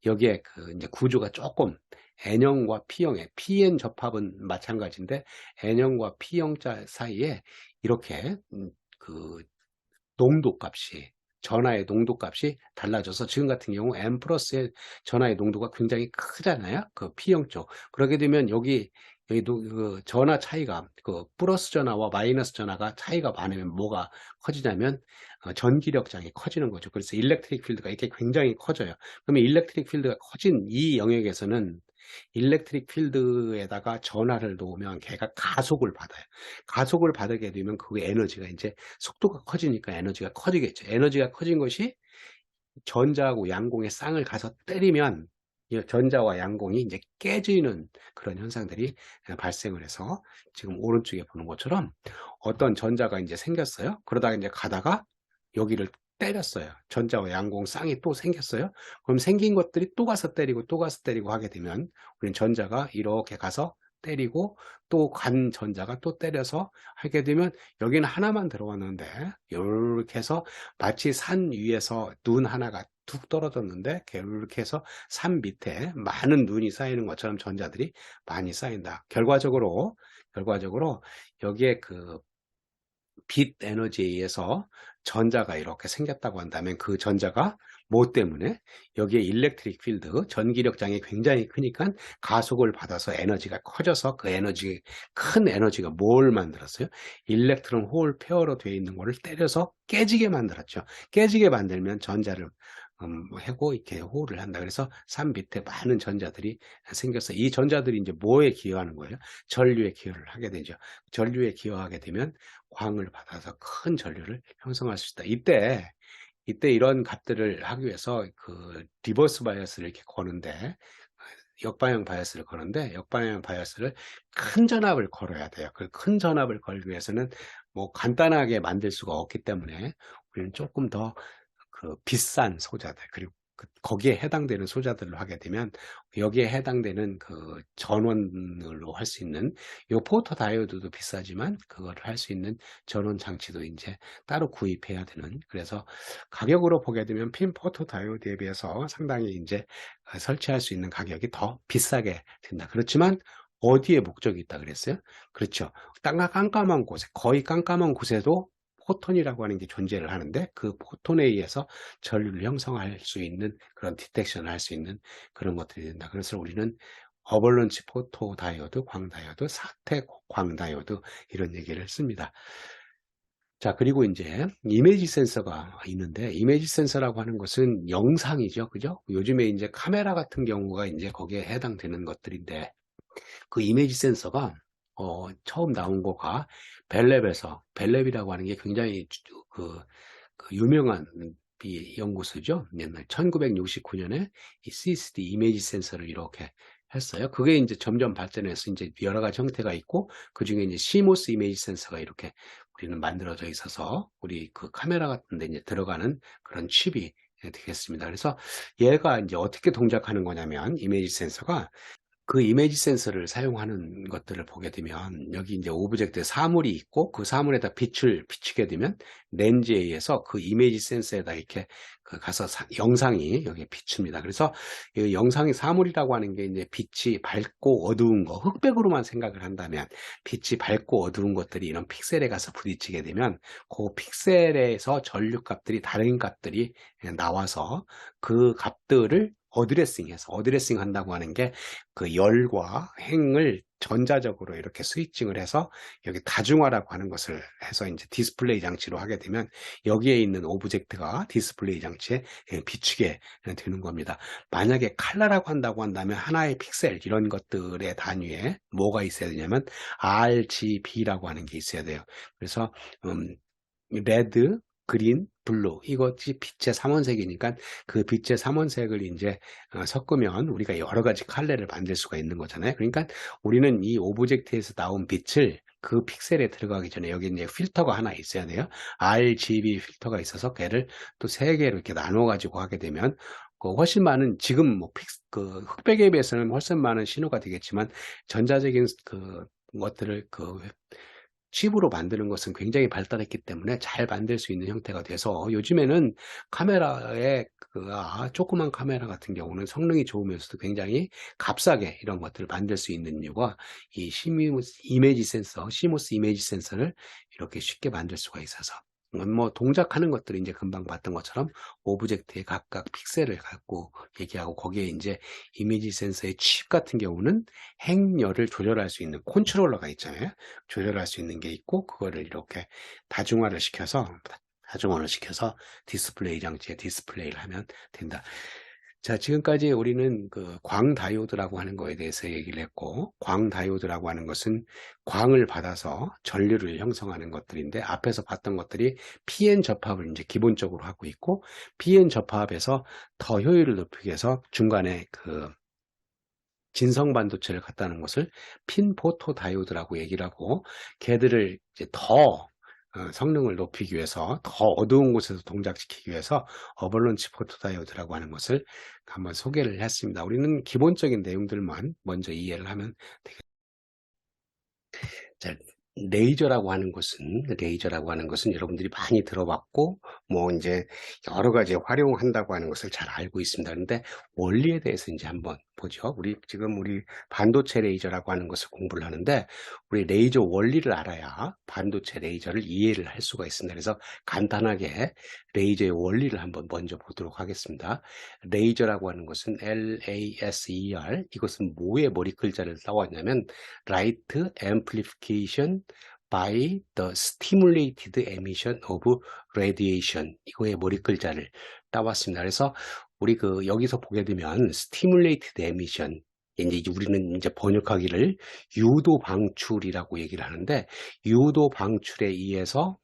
여기에 그 이제 구조가 조금 N형과 P형의 PN 접합은 마찬가지인데, N형과 P형자 사이에 이렇게 그 전하의 농도값이 달라져서, 지금 같은 경우 M 플러스의 전하의 농도가 굉장히 크잖아요. 그 P형 쪽. 그러게 되면 여기도 그 전하 차이가, 그 플러스 전하와 마이너스 전하가 차이가 많으면 뭐가 커지냐면 전기력장이 커지는 거죠. 그래서 일렉트릭 필드가 이렇게 굉장히 커져요. 그러면 일렉트릭 필드가 커진 이 영역에서는 일렉트릭 필드에다가 전하를 놓으면 걔가 가속을 받아요. 가속을 받게 되면 그 에너지가 이제 속도가 커지니까 에너지가 커지겠죠. 에너지가 커진 것이 전자하고 양공의 쌍을 가서 때리면, 이 전자와 양공이 이제 깨지는 그런 현상들이 발생을 해서, 지금 오른쪽에 보는 것처럼 어떤 전자가 이제 생겼어요. 그러다가 이제 가다가 여기를 때렸어요. 전자와 양공 쌍이 또 생겼어요. 그럼 생긴 것들이 또 가서 때리고 또 가서 때리고 하게 되면 우리는 전자가 이렇게 가서 때리고 또 간 전자가 또 때려서 하게 되면 여기는 하나만 들어왔는데 이렇게 해서 마치 산 위에서 눈 하나가 툭 떨어졌는데 이렇게 해서 산 밑에 많은 눈이 쌓이는 것처럼 전자들이 많이 쌓인다. 결과적으로 여기에 그 빛 에너지에 의해서 전자가 이렇게 생겼다고 한다면 그 전자가 뭐 때문에 여기에 일렉트릭 필드, 전기력장이 굉장히 크니까 가속을 받아서 에너지가 커져서 그 에너지, 큰 에너지가 뭘 만들었어요? 일렉트론 홀 페어로 되어 있는 거를 때려서 깨지게 만들었죠. 깨지게 만들면 전자를 하고 이렇게 호를 한다. 그래서 산 밑에 많은 전자들이 생겨서 이 전자들이 이제 뭐에 기여하는 거예요? 전류에 기여를 하게 되죠. 전류에 기여하게 되면 광을 받아서 큰 전류를 형성할 수 있다. 이때 이런 값들을 하기 위해서 그 리버스 바이어스를 이렇게 거는데 역방향 바이어스를 거는데 역방향 바이어스를 큰 전압을 걸어야 돼요. 그 큰 전압을 걸기 위해서는 뭐 간단하게 만들 수가 없기 때문에 우리는 조금 더 그 비싼 소자들 그리고 거기에 해당되는 소자들로 하게 되면 여기에 해당되는 그 전원으로 할 수 있는 요 포토 다이오드도 비싸지만 그거를 할 수 있는 전원 장치도 이제 따로 구입해야 되는 그래서 가격으로 보게 되면 핀 포토 다이오드에 비해서 상당히 이제 설치할 수 있는 가격이 더 비싸게 된다. 그렇지만 어디에 목적이 있다 그랬어요? 그렇죠. 깜깜한 곳에 거의 깜깜한 곳에도 포톤이라고 하는 게 존재를 하는데 그 포톤에 의해서 전류를 형성할 수 있는 그런 디텍션을 할 수 있는 그런 것들이 된다. 그래서 우리는 어벌런치 포토 다이오드, 광 다이오드, 사태 광 다이오드 이런 얘기를 씁니다. 자, 그리고 이제 이미지 센서가 있는데 이미지 센서라고 하는 것은 영상이죠. 그죠? 요즘에 이제 카메라 같은 경우가 이제 거기에 해당되는 것들인데 그 이미지 센서가 처음 나온 거가 벨랩이라고 하는 게 굉장히 그 유명한 연구소죠. 옛날 1969년에 이 CSD 이미지 센서를 이렇게 했어요. 그게 이제 점점 발전해서 이제 여러 가지 형태가 있고 그 중에 이제 CMOS 이미지 센서가 이렇게 우리는 만들어져 있어서 우리 그 카메라 같은 데 이제 들어가는 그런 칩이 되겠습니다. 그래서 얘가 이제 어떻게 동작하는 거냐면 이미지 센서가 그 이미지 센서를 사용하는 것들을 보게 되면 여기 이제 오브젝트 사물이 있고 그 사물에다 빛을 비추게 되면 렌즈에 의해서 그 이미지 센서에다 이렇게 가서 영상이 여기에 비춥니다. 그래서 이 영상의 사물이라고 하는 게 이제 빛이 밝고 어두운 거 흑백으로만 생각을 한다면 빛이 밝고 어두운 것들이 이런 픽셀에 가서 부딪히게 되면 그 픽셀에서 전류 값들이 다른 값들이 나와서 그 값들을 어드레싱 한다고 하는 게 그 열과 행을 전자적으로 이렇게 스위칭을 해서 여기 다중화라고 하는 것을 해서 이제 디스플레이 장치로 하게 되면 여기에 있는 오브젝트가 디스플레이 장치에 비추게 되는 겁니다. 만약에 칼라라고 한다고 한다면 하나의 픽셀 이런 것들의 단위에 뭐가 있어야 되냐면 RGB라고 하는 게 있어야 돼요. 그래서 레드, 그린, 블루 이것이 빛의 삼원색이니까 그 빛의 삼원색을 이제 섞으면 우리가 여러 가지 컬러를 만들 수가 있는 거잖아요. 그러니까 우리는 이 오브젝트에서 나온 빛을 그 픽셀에 들어가기 전에 여기 이제 필터가 하나 있어야 돼요. RGB 필터가 있어서 걔를 또 세 개로 이렇게 나눠 가지고 하게 되면 훨씬 많은 지금 뭐 그 흑백에 비해서는 훨씬 많은 신호가 되겠지만 전자적인 그 것들을 그 칩으로 만드는 것은 굉장히 발달했기 때문에 잘 만들 수 있는 형태가 돼서 요즘에는 카메라에 조그만 카메라 같은 경우는 성능이 좋으면서도 굉장히 값싸게 이런 것들을 만들 수 있는 이유가 이 CMOS 이미지 센서를 이렇게 쉽게 만들 수가 있어서 뭐 동작하는 것들이 이제 금방 봤던 것처럼 오브젝트의 각각 픽셀을 갖고 얘기하고 거기에 이제 이미지 센서의 칩 같은 경우는 행렬을 조절할 수 있는 컨트롤러가 있잖아요. 조절할 수 있는 게 있고 그거를 이렇게 다중화를 시켜서 디스플레이 장치에 디스플레이를 하면 된다. 자, 지금까지 우리는 그 광 다이오드라고 하는 거에 대해서 얘기를 했고, 광 다이오드라고 하는 것은 광을 받아서 전류를 형성하는 것들인데, 앞에서 봤던 것들이 PN 접합을 이제 기본적으로 하고 있고, PN 접합에서 더 효율을 높이기 위해서 중간에 그 진성 반도체를 갖다는 것을 핀 포토 다이오드라고 얘기를 하고, 걔들을 이제 더 성능을 높이기 위해서 더 어두운 곳에서 동작시키기 위해서 어벌런치 포토다이오드라고 하는 것을 한번 소개를 했습니다. 우리는 기본적인 내용들만 먼저 이해를 하면 되겠습니다. 자, 레이저라고 하는 것은 여러분들이 많이 들어봤고, 뭐, 이제, 여러 가지 활용한다고 하는 것을 잘 알고 있습니다. 그런데 원리에 대해서 이제 한번 보죠. 우리 반도체 레이저라고 하는 것을 공부를 하는데, 우리 레이저 원리를 알아야 반도체 레이저를 이해를 할 수가 있습니다. 그래서 간단하게 레이저의 원리를 한번 먼저 보도록 하겠습니다. 레이저라고 하는 것은 LASER, 이것은 뭐의 머리 글자를 따왔냐면, Light Amplification by the Stimulated Emission of Radiation, 이거의 머리 글자를 따왔습니다. 그래서 우리 여기서 보게 되면 Stimulated Emission, 이제 우리는 이제 번역하기를 유도 방출이라고 얘기를 하는데, 유도 방출에 의해서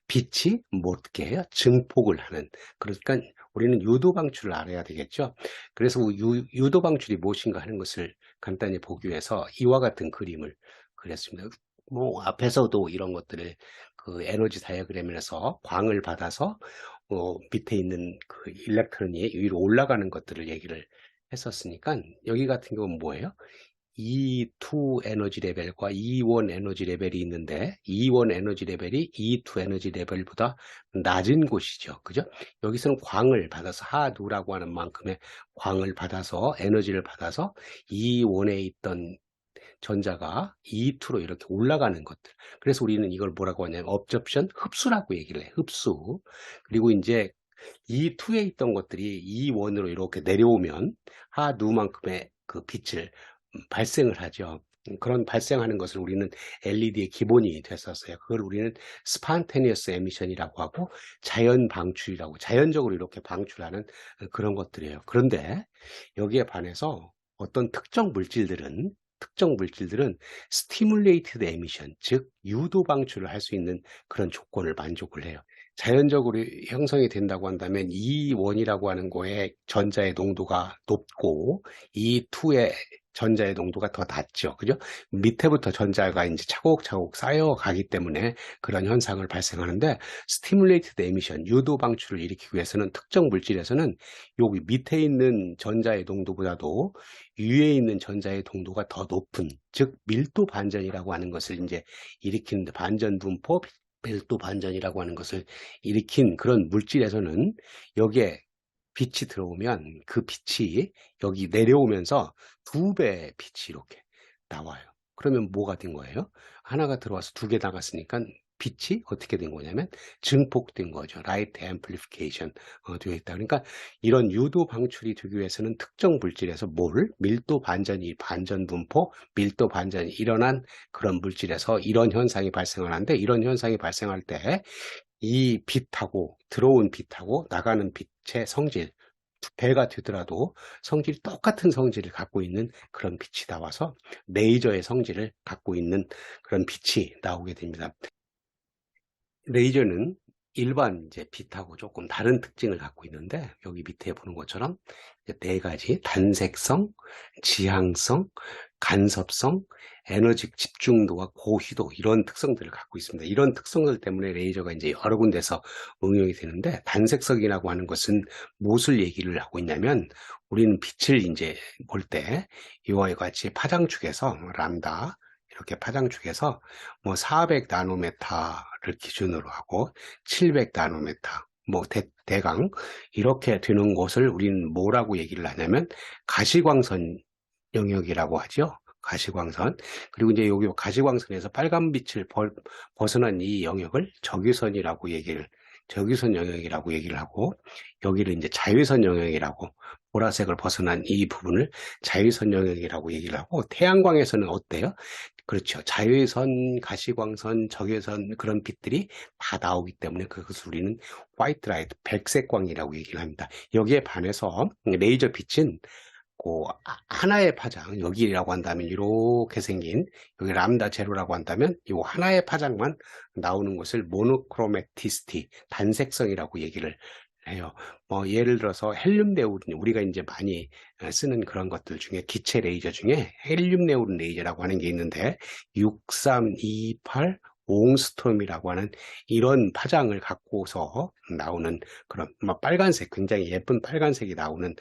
빛이 뭐 어떻게 해요? 증폭을 하는. 그러니까 우리는 유도 방출을 알아야 되겠죠. 그래서 유도 방출이 무엇인가 하는 것을 간단히 보기 위해서 이와 같은 그림을 그렸습니다. 뭐 앞에서도 이런 것들을 에너지 다이어그램에서 광을 받아서 밑에 있는 일렉트론이 위로 올라가는 것들을 얘기를 했었으니까, 여기 같은 경우는 뭐예요? E2 에너지 레벨과 E1 에너지 레벨이 있는데, E1 에너지 레벨이 E2 에너지 레벨보다 낮은 곳이죠. 그죠? 여기서는 광을 받아서, 하두라고 하는 만큼의 광을 받아서, 에너지를 받아서 E1에 있던 전자가 E2로 이렇게 올라가는 것들. 그래서 우리는 이걸 뭐라고 하냐면 업접션, 흡수라고 얘기를 해요. 흡수. 그리고 이제 E2에 있던 것들이 E1으로 이렇게 내려오면 하누만큼의 빛을 발생을 하죠. 그런 발생하는 것을 우리는 LED의 기본이 됐었어요. 그걸 우리는 스판테니어스 에미션이라고 하고 자연 방출이라고, 자연적으로 이렇게 방출하는 그런 것들이에요. 그런데 여기에 반해서 어떤 특정 물질들은 스티뮬레이티드 에미션, 즉 유도 방출을 할 수 있는 그런 조건을 만족을 해요. 자연적으로 형성이 된다고 한다면 E1이라고 하는 거에 전자의 농도가 높고 E2의 전자의 농도가 더 낮죠. 그죠? 밑에부터 전자가 이제 차곡차곡 쌓여가기 때문에 그런 현상을 발생하는데, 스티뮬레이티드 에미션, 유도 방출을 일으키기 위해서는 특정 물질에서는 여기 밑에 있는 전자의 농도보다도 위에 있는 전자의 농도가 더 높은, 즉 밀도 반전이라고 하는 것을 이제 일으키는데, 반전 분포 밀도 반전이라고 하는 것을 일으킨 그런 물질에서는 여기에 빛이 들어오면 그 빛이 여기 내려오면서 2배 빛이 이렇게 나와요. 그러면 뭐가 된 거예요? 하나가 들어와서 2개 나갔으니까 빛이 어떻게 된 거냐면 증폭된 거죠. 라이트 앰플리피케이션 되어 있다. 그러니까 이런 유도 방출이 되기 위해서는 특정 물질에서 밀도 반전이, 반전 분포, 밀도 반전이 일어난 그런 물질에서 이런 현상이 발생하는데, 이런 현상이 발생할 때 이 빛하고, 들어온 빛하고 나가는 빛의 성질, 2배가 되더라도 성질이 똑같은 성질을 갖고 있는 그런 빛이 나와서 레이저의 성질을 갖고 있는 그런 빛이 나오게 됩니다. 레이저는 일반 이제 빛하고 조금 다른 특징을 갖고 있는데, 여기 밑에 보는 것처럼 이제 4가지: 단색성, 지향성, 간섭성, 에너지 집중도와 고휘도, 이런 특성들을 갖고 있습니다. 이런 특성들 때문에 레이저가 이제 여러 군데서 응용이 되는데, 단색성이라고 하는 것은 무엇을 얘기를 하고 있냐면, 우리는 빛을 이제 볼 때 이와 같이 파장축에서 람다, 이렇게 파장축에서 뭐 400 나노메타를 기준으로 하고 700 나노메타, 뭐 대강 이렇게 되는 곳을 우리는 뭐라고 얘기를 하냐면 가시광선 영역이라고 하죠. 가시광선. 그리고 이제 여기 가시광선에서 빨간 빛을 벗어난 이 영역을 적외선 영역이라고 얘기를 하고, 여기를 이제 자외선 영역이라고, 보라색을 벗어난 이 부분을 자외선 영역이라고 얘기를 하고, 태양광에서는 어때요? 그렇죠. 자외선, 가시광선, 적외선, 그런 빛들이 다 나오기 때문에 그것을 우리는 화이트 라이트, 백색광이라고 얘기를 합니다. 여기에 반해서 레이저 빛은 하나의 파장, 여기라고 한다면 이렇게 생긴, 여기 람다 제로라고 한다면 이 하나의 파장만 나오는 것을 모노크로매티시티, 단색성이라고 얘기를 해요. 뭐 예를 들어서 헬륨 네오린, 우리가 이제 많이 쓰는 그런 것들 중에, 기체 레이저 중에 헬륨 네오린 레이저라고 하는 게 있는데, 6328 옹스트롬이라고 하는 이런 파장을 갖고서 나오는 그런 빨간색, 굉장히 예쁜 빨간색이 나오는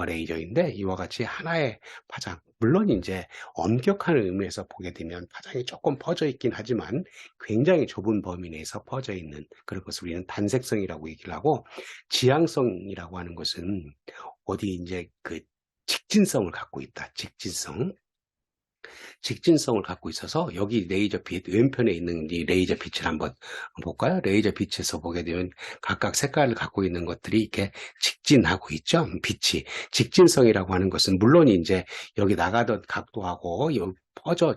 레이저인데, 이와 같이 하나의 파장, 물론 이제 엄격한 의미에서 보게 되면 파장이 조금 퍼져 있긴 하지만 굉장히 좁은 범위 내에서 퍼져 있는 그런 것을 우리는 단색성이라고 얘기를 하고, 지향성이라고 하는 것은 어디 이제 그 직진성을 갖고 있다. 직진성을 갖고 있어서, 여기 레이저 빛 왼편에 있는 이 레이저 빛을 한번 볼까요? 레이저 빛에서 보게 되면 각각 색깔을 갖고 있는 것들이 이렇게 직진하고 있죠. 빛이 직진성이라고 하는 것은 물론 이제 여기 나가던 각도하고 여기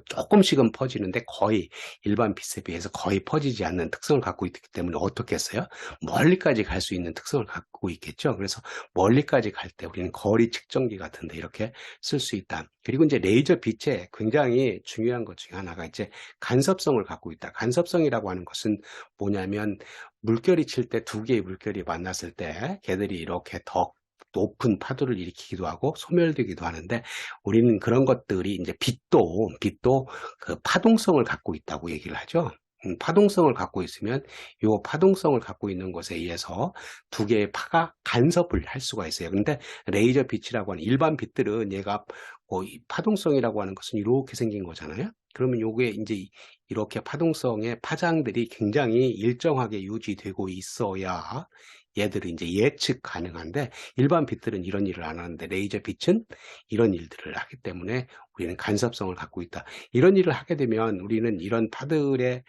조금씩은 퍼지는데 거의 일반 빛에 비해서 거의 퍼지지 않는 특성을 갖고 있기 때문에 어떻게 했어요? 멀리까지 갈 수 있는 특성을 갖고 있겠죠. 그래서 멀리까지 갈 때 우리는 거리 측정기 같은데 이렇게 쓸 수 있다. 그리고 이제 레이저 빛에 굉장히 중요한 것 중에 하나가 이제 간섭성을 갖고 있다. 간섭성이라고 하는 것은 뭐냐면, 물결이 칠 때 두 개의 물결이 만났을 때 걔들이 이렇게 더 높은 파도를 일으키기도 하고 소멸되기도 하는데, 우리는 그런 것들이 이제 빛도 그 파동성을 갖고 있다고 얘기를 하죠. 파동성을 갖고 있으면 이 파동성을 갖고 있는 것에 의해서 두 개의 파가 간섭을 할 수가 있어요. 근데 레이저 빛이라고 하는 일반 빛들은 얘가 이 파동성이라고 하는 것은 이렇게 생긴 거잖아요. 그러면 요게 이제 이렇게 파동성의 파장들이 굉장히 일정하게 유지되고 있어야 얘들이 이제 예측 가능한데, 일반 빛들은 이런 일을 안 하는데 레이저 빛은 이런 일들을 하기 때문에 우리는 간섭성을 갖고 있다. 이런 일을 하게 되면 우리는 이런 파들의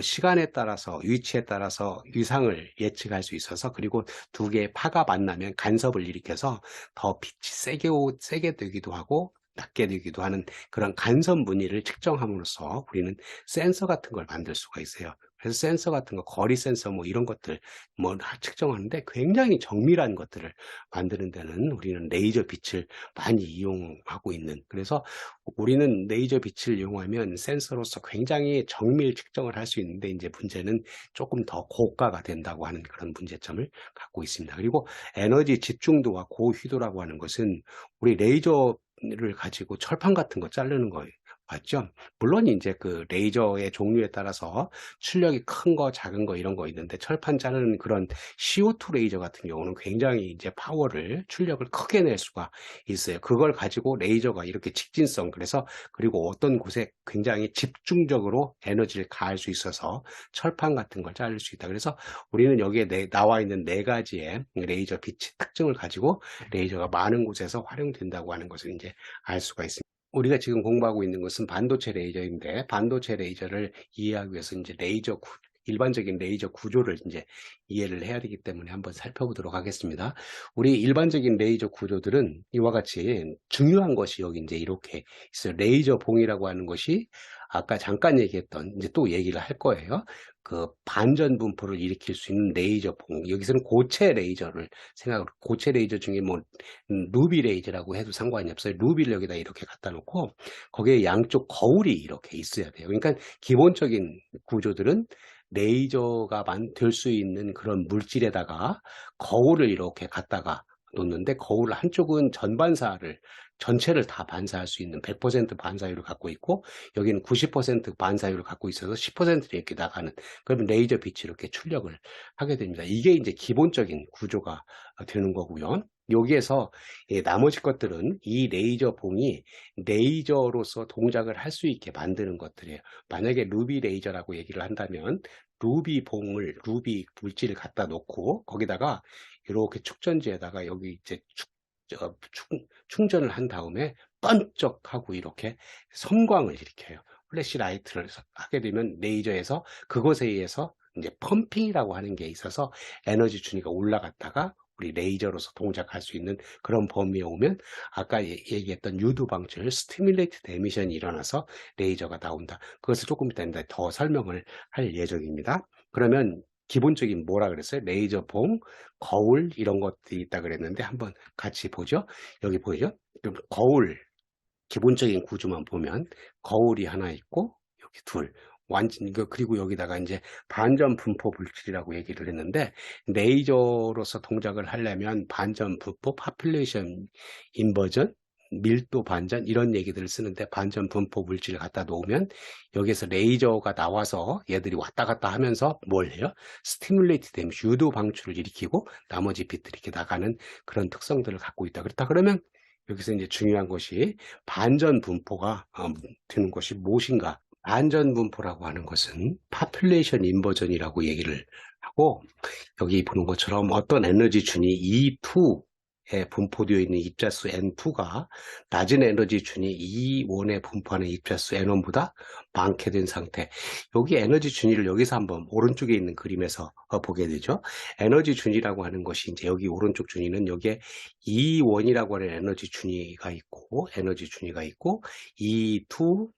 시간에 따라서 위치에 따라서 위상을 예측할 수 있어서, 그리고 두 개의 파가 만나면 간섭을 일으켜서 더 빛이 세게 되기도 하고 낮게 되기도 하는 그런 간섭 무늬를 측정함으로써 우리는 센서 같은 걸 만들 수가 있어요. 그래서 센서 같은 거, 거리 센서 이런 것들 측정하는데 굉장히 정밀한 것들을 만드는 데는 우리는 레이저 빛을 많이 이용하고 있는, 그래서 우리는 레이저 빛을 이용하면 센서로서 굉장히 정밀 측정을 할 수 있는데, 이제 문제는 조금 더 고가가 된다고 하는 그런 문제점을 갖고 있습니다. 그리고 에너지 집중도와 고휘도라고 하는 것은 우리 레이저를 가지고 철판 같은 거 자르는 거예요. 맞죠? 물론 이제 그 레이저의 종류에 따라서 출력이 큰 거, 작은 거 이런 거 있는데, 철판 자르는 그런 CO2 레이저 같은 경우는 굉장히 이제 출력을 크게 낼 수가 있어요. 그걸 가지고 레이저가 이렇게 직진성, 그리고 어떤 곳에 굉장히 집중적으로 에너지를 가할 수 있어서 철판 같은 걸 자를 수 있다. 그래서 우리는 여기에 나와 있는 네 가지의 레이저 빛의 특징을 가지고 레이저가 많은 곳에서 활용된다고 하는 것을 이제 알 수가 있습니다. 우리가 지금 공부하고 있는 것은 반도체 레이저인데, 반도체 레이저를 이해하기 위해서 이제 일반적인 레이저 구조를 이제 이해를 해야 되기 때문에 한번 살펴보도록 하겠습니다. 우리 일반적인 레이저 구조들은 이와 같이 중요한 것이 여기 이제 이렇게 있어요. 레이저 봉이라고 하는 것이 아까 잠깐 얘기했던, 이제 또 얘기를 할 거예요. 그 반전 분포를 일으킬 수 있는 레이저 봉. 여기서는 고체 레이저를 고체 레이저 중에 루비 레이저라고 해도 상관이 없어요. 루비를 여기다 이렇게 갖다 놓고 거기에 양쪽 거울이 이렇게 있어야 돼요. 그러니까 기본적인 구조들은 레이저가 될 수 있는 그런 물질에다가 거울을 이렇게 갖다가 놓는데, 거울 한쪽은 전체를 다 반사할 수 있는 100% 반사율을 갖고 있고, 여기는 90% 반사율을 갖고 있어서 10%를 이렇게 나가는, 그러면 레이저 빛이 이렇게 출력을 하게 됩니다. 이게 이제 기본적인 구조가 되는 거고요. 여기에서 나머지 것들은 이 레이저 봉이 레이저로서 동작을 할 수 있게 만드는 것들이에요. 만약에 루비 레이저라고 얘기를 한다면, 루비 물질을 갖다 놓고 거기다가 이렇게 축전지에다가 여기 이제 충전을 한 다음에 번쩍하고 이렇게 섬광을 일으켜요. 플래시 라이트를 하게 되면 레이저에서 그것에 의해서 이제 펌핑이라고 하는 게 있어서 에너지 준위가 올라갔다가 우리 레이저로서 동작할 수 있는 그런 범위에 오면, 아까 얘기했던 유도 방출, 스티뮬레이티드 에미션이 일어나서 레이저가 나온다. 그것을 조금 이따 더 설명을 할 예정입니다. 그러면 기본적인 뭐라 그랬어요? 레이저 봉, 거울 이런 것들이 있다 그랬는데, 한번 같이 보죠. 여기 보이죠? 거울 기본적인 구조만 보면 거울이 하나 있고 여기 둘, 그리고 여기다가 이제 반전 분포 물질이라고 얘기를 했는데, 레이저로서 동작을 하려면 반전 분포 파퓰레이션 인버전 밀도 반전 이런 얘기들을 쓰는데 반전 분포 물질을 갖다 놓으면 여기에서 레이저가 나와서 얘들이 왔다 갔다 하면서 뭘 해요? 스티뮬레이트 되면 유도 방출을 일으키고 나머지 빛들이 이렇게 나가는 그런 특성들을 갖고 있다. 그렇다 그러면 여기서 이제 중요한 것이 반전 분포가 되는 것이 무엇인가? 반전 분포라고 하는 것은 파퓰레이션 인버전이라고 얘기를 하고 여기 보는 것처럼 어떤 에너지 준이 E2에 분포되어 있는 입자수 N2가 낮은 에너지 준이 E1에 분포하는 입자수 N1보다 많게 된 상태. 여기 에너지 준위를 여기서 한번 오른쪽에 있는 그림에서 보게 되죠. 에너지 준위라고 하는 것이 이제 여기 오른쪽 준위는 여기에 E1이라고 하는 에너지 준위가 있고 E2,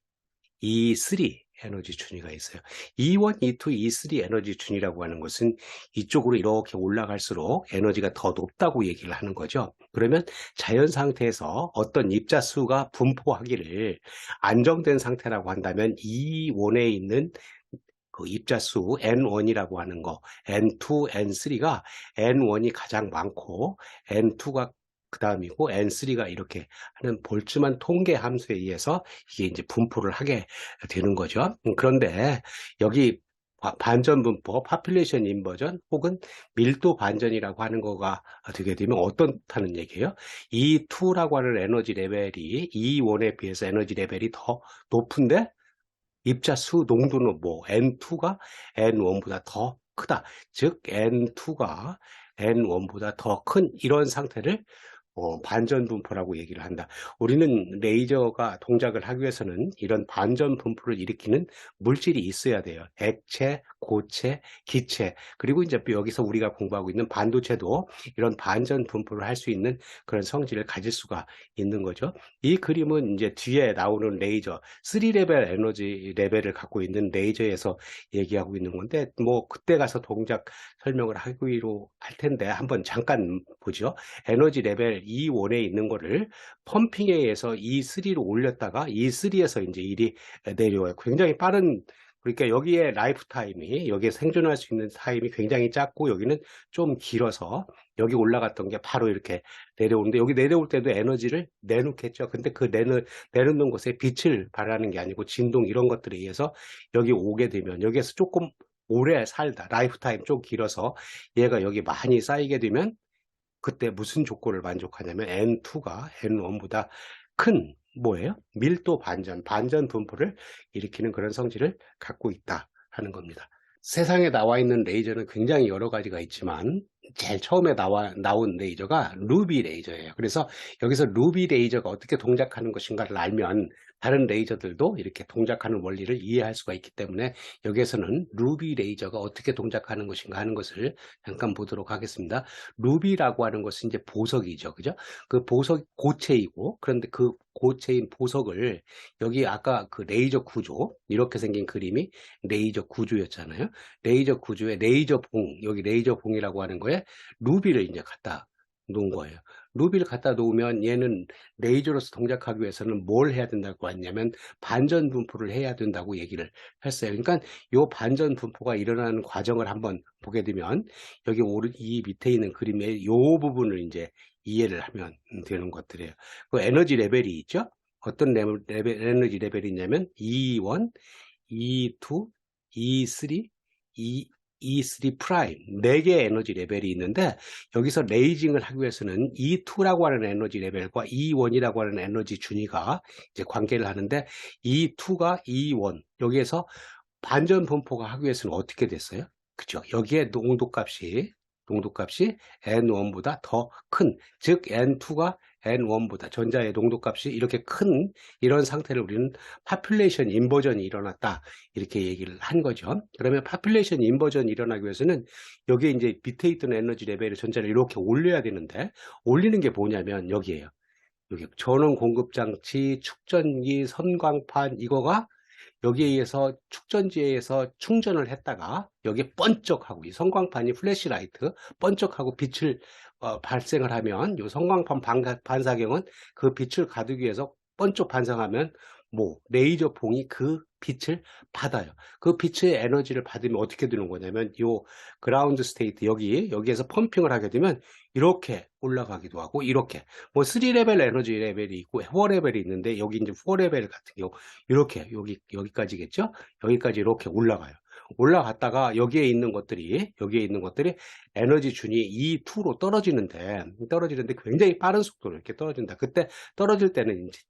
E3 에너지 준위가 있어요. E1, E2, E3 에너지 준위라고 하는 것은 이쪽으로 이렇게 올라갈수록 에너지가 더 높다고 얘기를 하는 거죠. 그러면 자연 상태에서 어떤 입자수가 분포하기를 안정된 상태라고 한다면 E1에 있는 그 입자수 N1이라고 하는 거, N2, N3가 N1이 가장 많고 N2가 그 다음이고 N3가 이렇게 하는 볼츠만 통계 함수에 의해서 이게 이제 분포를 하게 되는 거죠. 그런데 여기 반전 분포, 파퓰레이션 인버전 혹은 밀도 반전이라고 하는 거가 되게 되면 어떻다는 얘기예요? E2라고 하는 에너지 레벨이 E1에 비해서 에너지 레벨이 더 높은데 입자수 농도는 뭐 N2가 N1보다 더 크다. 즉 N2가 N1보다 더 큰 이런 상태를 반전 분포라고 얘기를 한다. 우리는 레이저가 동작을 하기 위해서는 이런 반전 분포를 일으키는 물질이 있어야 돼요. 액체, 고체, 기체. 그리고 이제 여기서 우리가 공부하고 있는 반도체도 이런 반전 분포를 할 수 있는 그런 성질을 가질 수가 있는 거죠. 이 그림은 이제 뒤에 나오는 레이저, 3레벨 에너지 레벨을 갖고 있는 레이저에서 얘기하고 있는 건데, 뭐 그때 가서 동작 설명을 하기로 할 텐데 한번 잠깐 보죠. 에너지 레벨 E1에 있는 거를 펌핑에 의해서 E3로 올렸다가 E3에서 이제 일이 내려와요. 굉장히 빠른, 그러니까 여기에 라이프 타임이, 여기에 생존할 수 있는 타임이 굉장히 짧고 여기는 좀 길어서 여기 올라갔던 게 바로 이렇게 내려오는데, 여기 내려올 때도 에너지를 내놓겠죠. 근데 그 내놓는 곳에 빛을 발하는 게 아니고 진동 이런 것들에 의해서 여기 오게 되면 여기에서 조금 오래 살다, 라이프 타임 좀 길어서 얘가 여기 많이 쌓이게 되면 그때 무슨 조건을 만족하냐면 N2가 N1보다 큰 뭐예요? 밀도 반전 분포를 일으키는 그런 성질을 갖고 있다 하는 겁니다. 세상에 나와 있는 레이저는 굉장히 여러 가지가 있지만 제일 처음에 나온 레이저가 루비 레이저예요. 그래서 여기서 루비 레이저가 어떻게 동작하는 것인가를 알면 다른 레이저들도 이렇게 동작하는 원리를 이해할 수가 있기 때문에 여기에서는 루비 레이저가 어떻게 동작하는 것인가 하는 것을 잠깐 보도록 하겠습니다. 루비라고 하는 것은 이제 보석이죠. 그죠? 그 보석 고체이고, 그런데 그 고체인 보석을 여기 아까 그 레이저 구조, 이렇게 생긴 그림이 레이저 구조였잖아요. 레이저 구조에 레이저 봉, 여기 레이저 봉이라고 하는 거에 루비를 이제 갖다 놓은 거예요. 루비를 갖다 놓으면 얘는 레이저로서 동작하기 위해서는 뭘 해야 된다고 했냐면 반전 분포를 해야 된다고 얘기를 했어요. 그러니까 이 반전 분포가 일어나는 과정을 한번 보게 되면 여기 이 밑에 있는 그림의 이 부분을 이제 이해를 하면 되는 것들이에요. 그 에너지 레벨이 있죠. 어떤 에너지 레벨이 있냐면 E1, E2, E3, E3 프라임 4개의 에너지 레벨이 있는데 여기서 레이징을 하기 위해서는 E2라고 하는 에너지 레벨과 E1이라고 하는 에너지 준위가 이제 관계를 하는데 E2가 E1 여기에서 반전 분포가 하기 위해서는 어떻게 됐어요? 그죠? 여기에 농도값이 N1보다 더 큰, 즉 N2가 N1보다 전자의 농도값이 이렇게 큰 이런 상태를 우리는 파퓰레이션 인버전이 일어났다 이렇게 얘기를 한 거죠. 그러면 파퓰레이션 인버전이 일어나기 위해서는 여기에 이제 밑에 있던 에너지 레벨의 전자를 이렇게 올려야 되는데 올리는 게 뭐냐면 여기에요. 여기 전원 공급 장치, 축전기, 선광판 이거가 여기에 의해서 축전지에서 충전을 했다가 여기 번쩍하고 이 성광판이 플래시라이트 번쩍하고 빛을 발생을 하면 이 성광판 반사경은 그 빛을 가두기 위해서 번쩍 반사하면 뭐 레이저 봉이 그 빛을 받아요. 그 빛의 에너지를 받으면 어떻게 되는 거냐면 이 그라운드 스테이트 여기에서 펌핑을 하게 되면 이렇게 올라가기도 하고, 이렇게 뭐 3레벨 에너지 레벨이 있고 4레벨이 있는데, 여기 이제 4레벨 같은 경우 이렇게 여기까지겠죠. 여기까지 이렇게 올라가요. 올라갔다가 여기에 있는 것들이 에너지 준이 E2로 떨어지는데 굉장히 빠른 속도로 이렇게 떨어진다. 그때 떨어질 때는 이제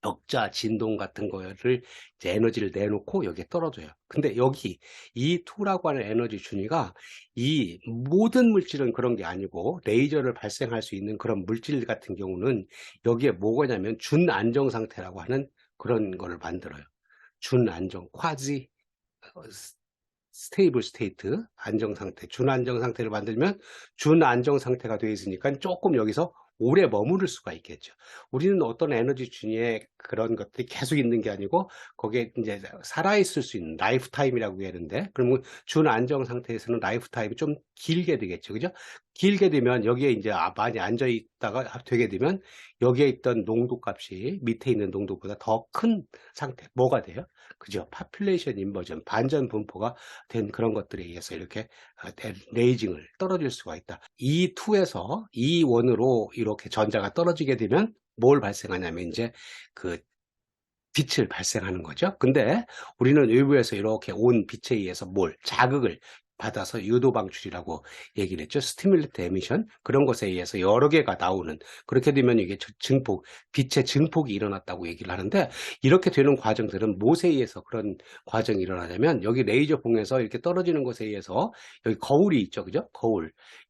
벽자 진동 같은 거를 이제 에너지를 내놓고 여기에 떨어져요. 근데 여기 이 2라고 하는 에너지 준위가 이 모든 물질은 그런 게 아니고, 레이저를 발생할 수 있는 그런 물질 같은 경우는 여기에 뭐가냐면 준안정 상태라고 하는 그런 거를 만들어요. 준안정, 콰지 스테이블 스테이트, 안정 상태, 준안정 상태를 만들면 준안정 상태가 되어 있으니까 조금 여기서 오래 머무를 수가 있겠죠. 우리는 어떤 에너지 준위에 그런 것들이 계속 있는 게 아니고, 거기에 이제 살아있을 수 있는 라이프 타임이라고 하는데, 그러면 준안정 상태에서는 라이프 타임이 좀 길게 되겠죠. 그죠? 길게 되면 여기에 이제 많이 앉아 있다가 되게 되면 여기에 있던 농도 값이 밑에 있는 농도보다 더 큰 상태, 뭐가 돼요? 그죠? 파퓰레이션 인버전, 반전 분포가 된 그런 것들에 의해서 이렇게 레이징을 떨어질 수가 있다. E2에서 E1으로 이렇게 전자가 떨어지게 되면 뭘 발생하냐면 이제 그 빛을 발생하는 거죠. 근데 우리는 외부에서 이렇게 온 빛에 의해서 자극을 받아서 유도 방출이라고 얘기를 했죠. 스티뮬레이트 에미션, 그런 것에 의해서 여러 개가 나오는, 그렇게 되면 이게 빛의 증폭이 일어났다고 얘기를 하는데, 이렇게 되는 과정들은 무엇에 의해서 그런 과정이 일어나냐면, 여기 레이저 봉에서 이렇게 떨어지는 것에 의해서 여기 거울이 있죠. 그죠?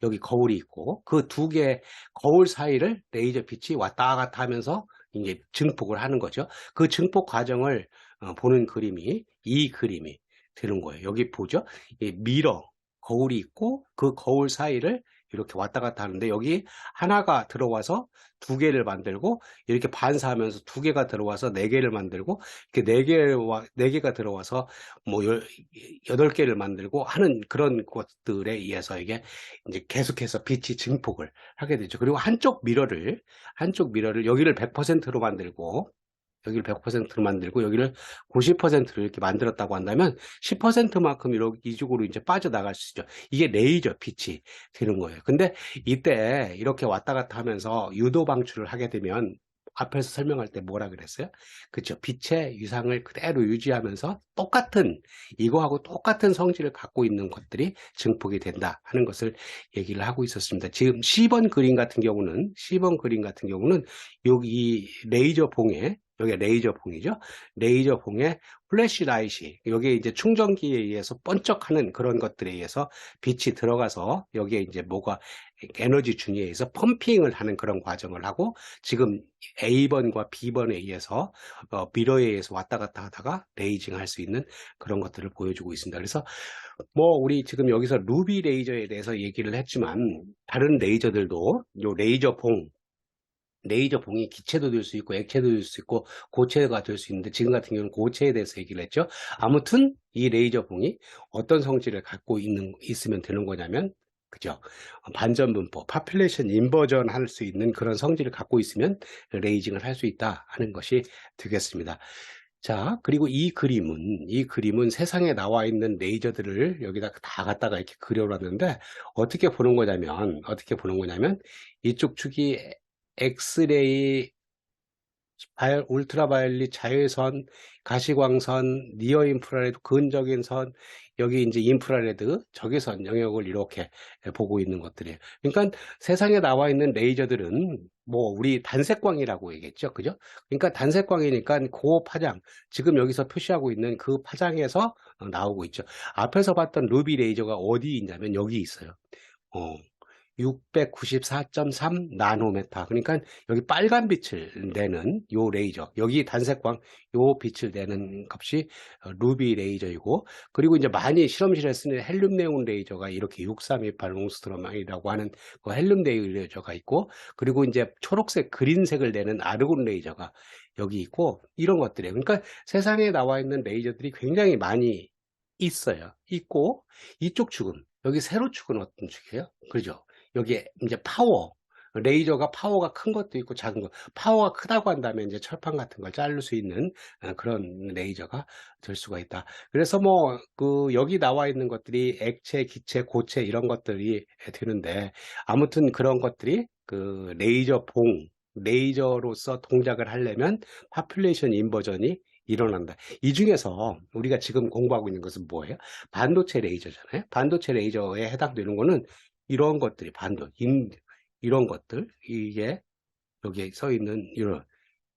여기 거울이 있고, 그 두 개의 거울 사이를 레이저 빛이 왔다 갔다 하면서 이제 증폭을 하는 거죠. 그 증폭 과정을 보는 그림이 이 그림이 되는 거예요. 여기 보죠? 이 거울이 있고 그 거울 사이를 이렇게 왔다 갔다 하는데, 여기 하나가 들어와서 두 개를 만들고, 이렇게 반사하면서 두 개가 들어와서 네 개를 만들고, 이렇게 네 개가 들어와서 뭐 8개를 만들고 하는 그런 것들에 의해서 이게 이제 계속해서 빛이 증폭을 하게 되죠. 그리고 한쪽 미러를 여기를 100%로 만들고, 여기를 90%로 이렇게 만들었다고 한다면 10%만큼 이쪽으로 이제 빠져나갈 수 있죠. 이게 레이저 빛이 되는 거예요. 근데 이때 이렇게 왔다 갔다 하면서 유도 방출을 하게 되면, 앞에서 설명할 때 뭐라 그랬어요? 그렇죠. 빛의 유상을 그대로 유지하면서 이거하고 똑같은 성질을 갖고 있는 것들이 증폭이 된다 하는 것을 얘기를 하고 있었습니다. 지금 10번 그림 같은 경우는 여기 여기 레이저 봉이죠. 레이저 봉에 플래시라이트, 여기에 이제 충전기에 의해서 번쩍하는 그런 것들에 의해서 빛이 들어가서 여기에 이제 에너지 준위에 의해서 펌핑을 하는 그런 과정을 하고, 지금 A번과 B번에 의해서 미러에 의해서 왔다 갔다 하다가 레이징 할 수 있는 그런 것들을 보여주고 있습니다. 그래서 우리 지금 여기서 루비 레이저에 대해서 얘기를 했지만, 다른 레이저들도 레이저 봉이 기체도 될 수 있고 액체도 될 수 있고 고체가 될 수 있는데, 지금 같은 경우는 고체에 대해서 얘기를 했죠. 아무튼 이 레이저 봉이 어떤 성질을 갖고 있으면 되는 거냐면, 그죠? 반전 분포, 파퓰레이션 인버전 할 수 있는 그런 성질을 갖고 있으면 레이징을 할 수 있다 하는 것이 되겠습니다. 자, 그리고 이 그림은 세상에 나와 있는 레이저들을 여기다 다 갖다가 이렇게 그려놨는데, 어떻게 보는 거냐면 이쪽 축이 엑스레이, 울트라바이올릿, 자외선, 가시광선, 니어 인프라레드, 근적인 선, 여기 이제 인프라레드, 적외선 영역을 이렇게 보고 있는 것들이에요. 그러니까 세상에 나와 있는 레이저들은 우리 단색광이라고 얘기했죠. 그죠? 그러니까 단색광이니까 그 파장, 지금 여기서 표시하고 있는 그 파장에서 나오고 있죠. 앞에서 봤던 루비 레이저가 어디 있냐면 여기 있어요. 694.3 나노메타. 그러니까 여기 빨간 빛을 내는 요 레이저, 여기 단색광 요 빛을 내는 값이 루비 레이저이고, 그리고 이제 많이 실험실에 쓰는 헬륨 네온 레이저가 이렇게 6328 롱스트롬이라고 하는 그 헬륨 네온 레이저가 있고, 그리고 이제 초록색 그린색을 내는 아르곤 레이저가 여기 있고, 이런 것들이에요. 그러니까 세상에 나와 있는 레이저들이 굉장히 많이 있고, 이쪽 축은, 여기 세로 축은 어떤 축이에요? 그죠? 여기에 이제 레이저가 파워가 큰 것도 있고 작은 거. 파워가 크다고 한다면 이제 철판 같은 걸 자를 수 있는 그런 레이저가 될 수가 있다. 그래서 뭐 그 여기 나와 있는 것들이 액체, 기체, 고체 이런 것들이 되는데 아무튼 그런 것들이 그 레이저로서 동작을 하려면 파퓰레이션 인버전이 일어난다. 이 중에서 우리가 지금 공부하고 있는 것은 뭐예요? 반도체 레이저잖아요. 반도체 레이저에 해당되는 거는 이런 것들이 이런 것들, 이게 여기에 써 있는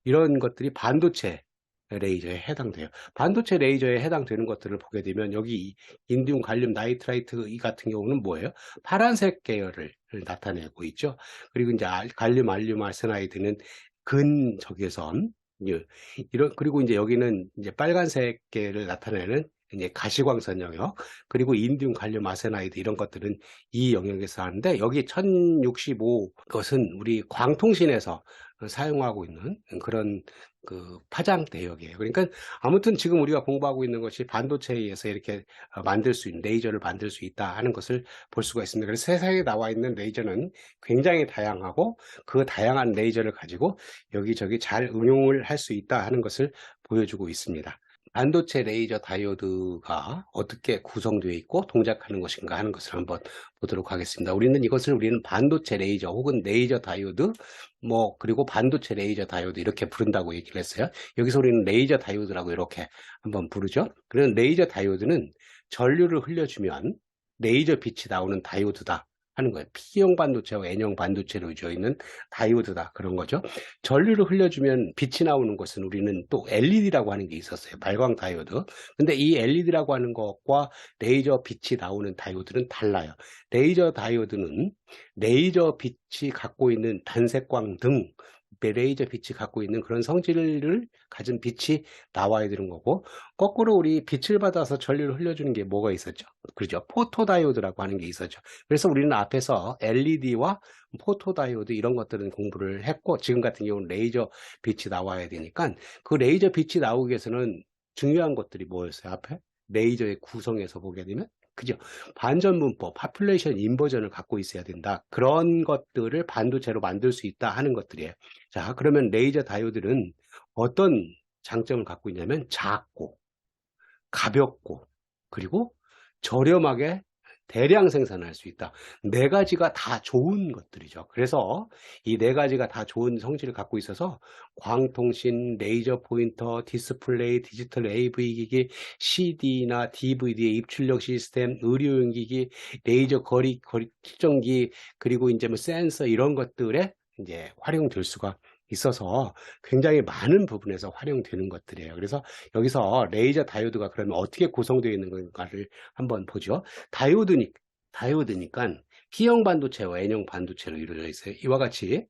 이런 것들이 반도체 레이저에 해당돼요. 반도체 레이저에 해당되는 것들을 보게 되면 여기 인디움 갈륨 나이트라이트 이 같은 경우는 뭐예요? 파란색 계열을 나타내고 있죠. 그리고 이제 갈륨 알륨 아르세나이드는 근적외선 그리고 이제 여기는 이제 빨간색 계를 나타내는 이제 가시광선 영역, 그리고 인디움 갈륨 아르세나이드 이런 것들은 이 영역에서 하는데, 여기 1065 것은 우리 광통신에서 사용하고 있는 그런 그 파장 대역이에요. 그러니까 아무튼 지금 우리가 공부하고 있는 것이 반도체에 의해서 이렇게 만들 수 있는 레이저를 만들 수 있다 하는 것을 볼 수가 있습니다. 그래서 세상에 나와 있는 레이저는 굉장히 다양하고 그 다양한 레이저를 가지고 여기저기 잘 응용을 할 수 있다 하는 것을 보여주고 있습니다. 반도체 레이저 다이오드가 어떻게 구성되어 있고 동작하는 것인가 하는 것을 한번 보도록 하겠습니다. 우리는 반도체 레이저 혹은 레이저 다이오드, 뭐 그리고 반도체 레이저 다이오드 이렇게 부른다고 얘기를 했어요. 여기서 우리는 레이저 다이오드라고 이렇게 한번 부르죠. 그런 레이저 다이오드는 전류를 흘려주면 레이저 빛이 나오는 다이오드다 하는 거예요. P형 반도체와 N형 반도체로 이루어져 있는 다이오드다 그런 거죠. 전류를 흘려주면 빛이 나오는 것은 우리는 또 LED라고 하는 게 있었어요. 발광 다이오드. 근데 이 LED라고 하는 것과 레이저 빛이 나오는 다이오드는 달라요. 레이저 다이오드는 레이저 빛이 갖고 있는 단색광 등 레이저 빛이 갖고 있는 그런 성질을 가진 빛이 나와야 되는 거고, 거꾸로 우리 빛을 받아서 전류를 흘려주는 게 뭐가 있었죠? 그렇죠. 포토다이오드라고 하는 게 있었죠. 그래서 우리는 앞에서 LED와 포토다이오드 이런 것들은 공부를 했고, 지금 같은 경우는 레이저 빛이 나와야 되니까 그 레이저 빛이 나오기 위해서는 중요한 것들이 뭐였어요? 앞에 레이저의 구성에서 보게 되면, 그죠? 반전분법, 파퓰레이션 인버전을 갖고 있어야 된다. 그런 것들을 반도체로 만들 수 있다 하는 것들이에요. 자, 그러면 레이저 다이오드는 어떤 장점을 갖고 있냐면 작고 가볍고 그리고 저렴하게 대량 생산할 수 있다. 네 가지가 다 좋은 것들이죠. 그래서 이 네 가지가 다 좋은 성질을 갖고 있어서 광통신, 레이저 포인터, 디스플레이, 디지털 AV 기기, CD나 DVD의 입출력 시스템, 의료용 기기, 레이저 거리 측정기, 그리고 이제 뭐 센서 이런 것들에 이제 활용될 수가 있어서 굉장히 많은 부분에서 활용되는 것들이에요. 그래서 여기서 레이저 다이오드가 그러면 어떻게 구성되어 있는 건가를 한번 보죠. 다이오드니까 P형 반도체와 N형 반도체로 이루어져 있어요. 이와 같이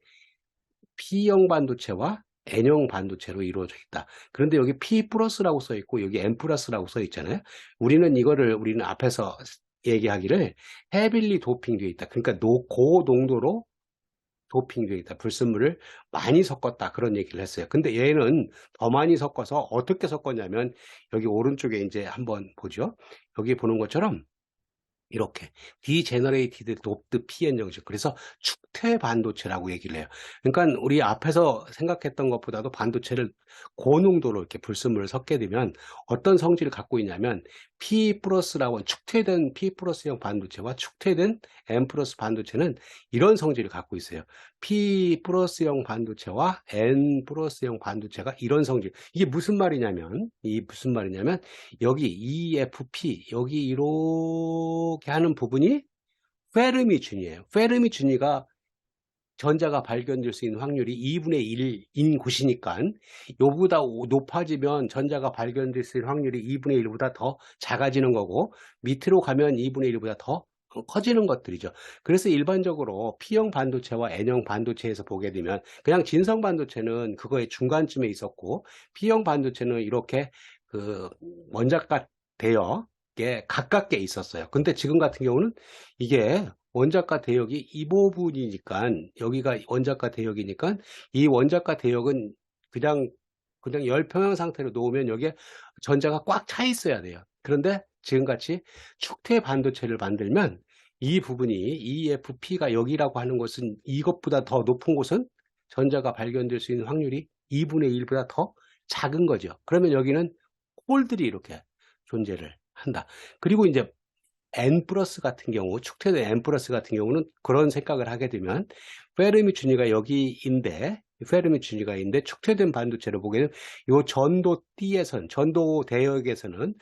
P형 반도체와 N형 반도체로 이루어져 있다. 그런데 여기 P 플러스라고 써 있고 여기 N 플러스라고 써 있잖아요. 우리는 앞에서 얘기하기를 헤빌리 도핑되어 있다. 그러니까 고농도로 도핑되어 있다. 불순물을 많이 섞었다. 그런 얘기를 했어요. 근데 얘는 더 많이 섞어서 어떻게 섞었냐면 여기 오른쪽에 이제 한번 보죠. 여기 보는 것처럼 이렇게 디제너레이티드 돕드 PN 정식, 그래서 축퇴 반도체라고 얘기를 해요. 그러니까 우리 앞에서 생각했던 것보다도 반도체를 고농도로 이렇게 불순물을 섞게 되면 어떤 성질을 갖고 있냐면 P 플러스라고 축퇴된 P 플러스형 반도체와 축퇴된 N 플러스 반도체는 이런 성질을 갖고 있어요. P 플러스형 반도체와 N 플러스형 반도체가 이런 성질. 이게 무슨 말이냐면 여기 EFP 여기 이렇게 하는 부분이 페르미준이에요. 페르미준이가 전자가 발견될 수 있는 확률이 2분의 1인 곳이니까 요보다 높아지면 전자가 발견될 수 있는 확률이 2분의 1보다 더 작아지는 거고, 밑으로 가면 2분의 1보다 더 커지는 것들이죠. 그래서 일반적으로 P형 반도체와 N형 반도체에서 보게 되면 그냥 진성 반도체는 그거의 중간쯤에 있었고, P형 반도체는 이렇게 그 원자가 대역에 가깝게 있었어요. 근데 지금 같은 경우는 이게 원자가 대역이 이 부분이니까, 여기가 원자가 대역이니까 이 원자가 대역은 그냥 열평형 상태로 놓으면 여기에 전자가 꽉 차 있어야 돼요. 그런데 지금같이 축퇴 반도체를 만들면 이 부분이 EFP가 여기라고 하는 것은 이것보다 더 높은 곳은 전자가 발견될 수 있는 확률이 2분의 1보다 더 작은 거죠. 그러면 여기는 홀들이 이렇게 존재를 한다. 그리고 이제 N 플러스 같은 경우, 축퇴된 N 플러스 같은 경우는 그런 생각을 하게 되면 페르미 준위가 여기인데, 페르미 준위가 있는데 축퇴된 반도체를 보게 되면 이 전도 D에선, 전도 대역에서는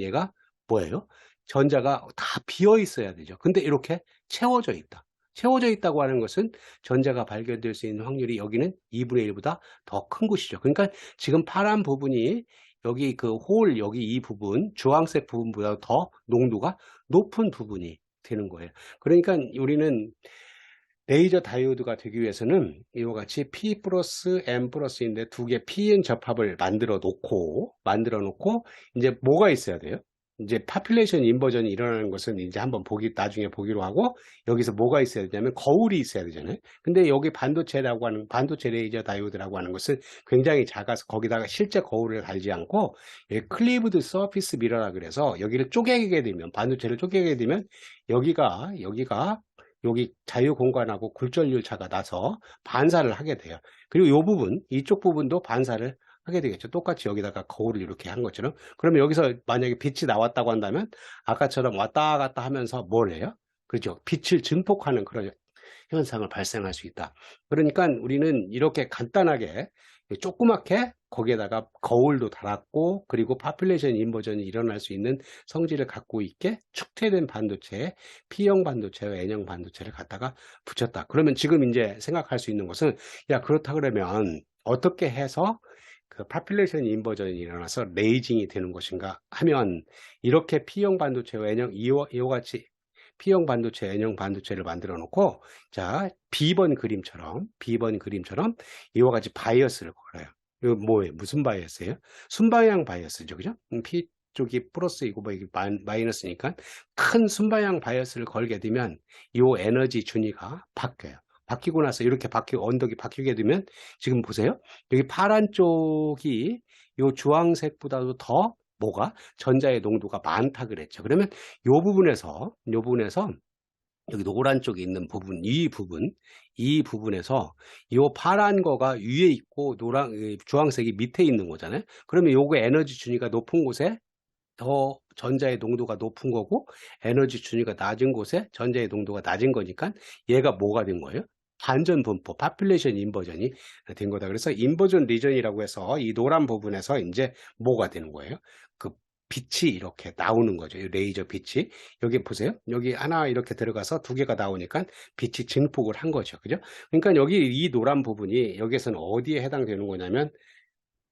얘가 뭐예요? 전자가 다 비어 있어야 되죠. 근데 이렇게 채워져 있다. 채워져 있다고 하는 것은 전자가 발견될 수 있는 확률이 여기는 2분의 1보다 더 큰 곳이죠. 그러니까 지금 파란 부분이 여기 그 홀, 여기 이 부분, 주황색 부분보다 더 농도가 높은 부분이 되는 거예요. 그러니까 우리는 레이저 다이오드가 되기 위해서는 이와 같이 P 플러스 N 플러스인데 두 개 PN 접합을 만들어 놓고 이제 뭐가 있어야 돼요? 이제 파퓰레이션 인버전이 일어나는 것은 이제 한번 나중에 보기로 하고, 여기서 뭐가 있어야 되냐면 거울이 있어야 되잖아요. 근데 여기 반도체 레이저 다이오드라고 하는 것은 굉장히 작아서 거기다가 실제 거울을 달지 않고 클리브드 서피스 미러라 그래서 여기를 쪼개게 되면, 반도체를 쪼개게 되면 여기 자유 공간하고 굴절률 차가 나서 반사를 하게 돼요. 그리고 이 부분, 이쪽 부분도 반사를 하게 되겠죠. 똑같이 여기다가 거울을 이렇게 한 것처럼. 그러면 여기서 만약에 빛이 나왔다고 한다면 아까처럼 왔다 갔다 하면서 뭘 해요? 그렇죠. 빛을 증폭하는 그런 현상을 발생할 수 있다. 그러니까 우리는 이렇게 간단하게 조그맣게 거기에다가 거울도 달았고, 그리고 파퓰레이션 인버전이 일어날 수 있는 성질을 갖고 있게 축퇴된 반도체에 P형 반도체와 N형 반도체를 갖다가 붙였다. 그러면 지금 이제 생각할 수 있는 것은, 야, 그렇다 그러면 어떻게 해서 그 파퓰레이션 인버전이 일어나서 레이징이 되는 것인가 하면, 이렇게 P형 반도체와 이와 같이 P형 반도체, N형 반도체를 만들어 놓고, 자, B번 그림처럼 이와 같이 바이어스를 걸어요. 이거 뭐예요? 무슨 바이어스예요? 순방향 바이어스죠. 그죠? P 쪽이 플러스이고 뭐 이게 마이너스니까 큰 순방향 바이어스를 걸게 되면 이 에너지 준위가 바뀌어요. 바뀌고 나서 이렇게 언덕이 바뀌게 되면 지금 보세요. 여기 파란 쪽이 이 주황색보다도 더 뭐가 전자의 농도가 많다 그랬죠. 그러면 요 부분에서 여기 노란 쪽에 있는 부분, 이 부분에서 이 파란 거가 위에 있고 주황색이 밑에 있는 거잖아요. 그러면 요거 에너지 준위가 높은 곳에 더 전자의 농도가 높은 거고, 에너지 준위가 낮은 곳에 전자의 농도가 낮은 거니까 얘가 뭐가 된 거예요? 반전 분포, 파퓰레이션 인버전이 된 거다. 그래서 인버전 리전이라고 해서 이 노란 부분에서 이제 뭐가 되는 거예요? 그 빛이 이렇게 나오는 거죠. 이 레이저 빛이. 여기 보세요. 여기 하나 이렇게 들어가서 두 개가 나오니까 빛이 증폭을 한 거죠. 그죠? 그러니까 여기 이 노란 부분이 여기서는 어디에 해당되는 거냐면,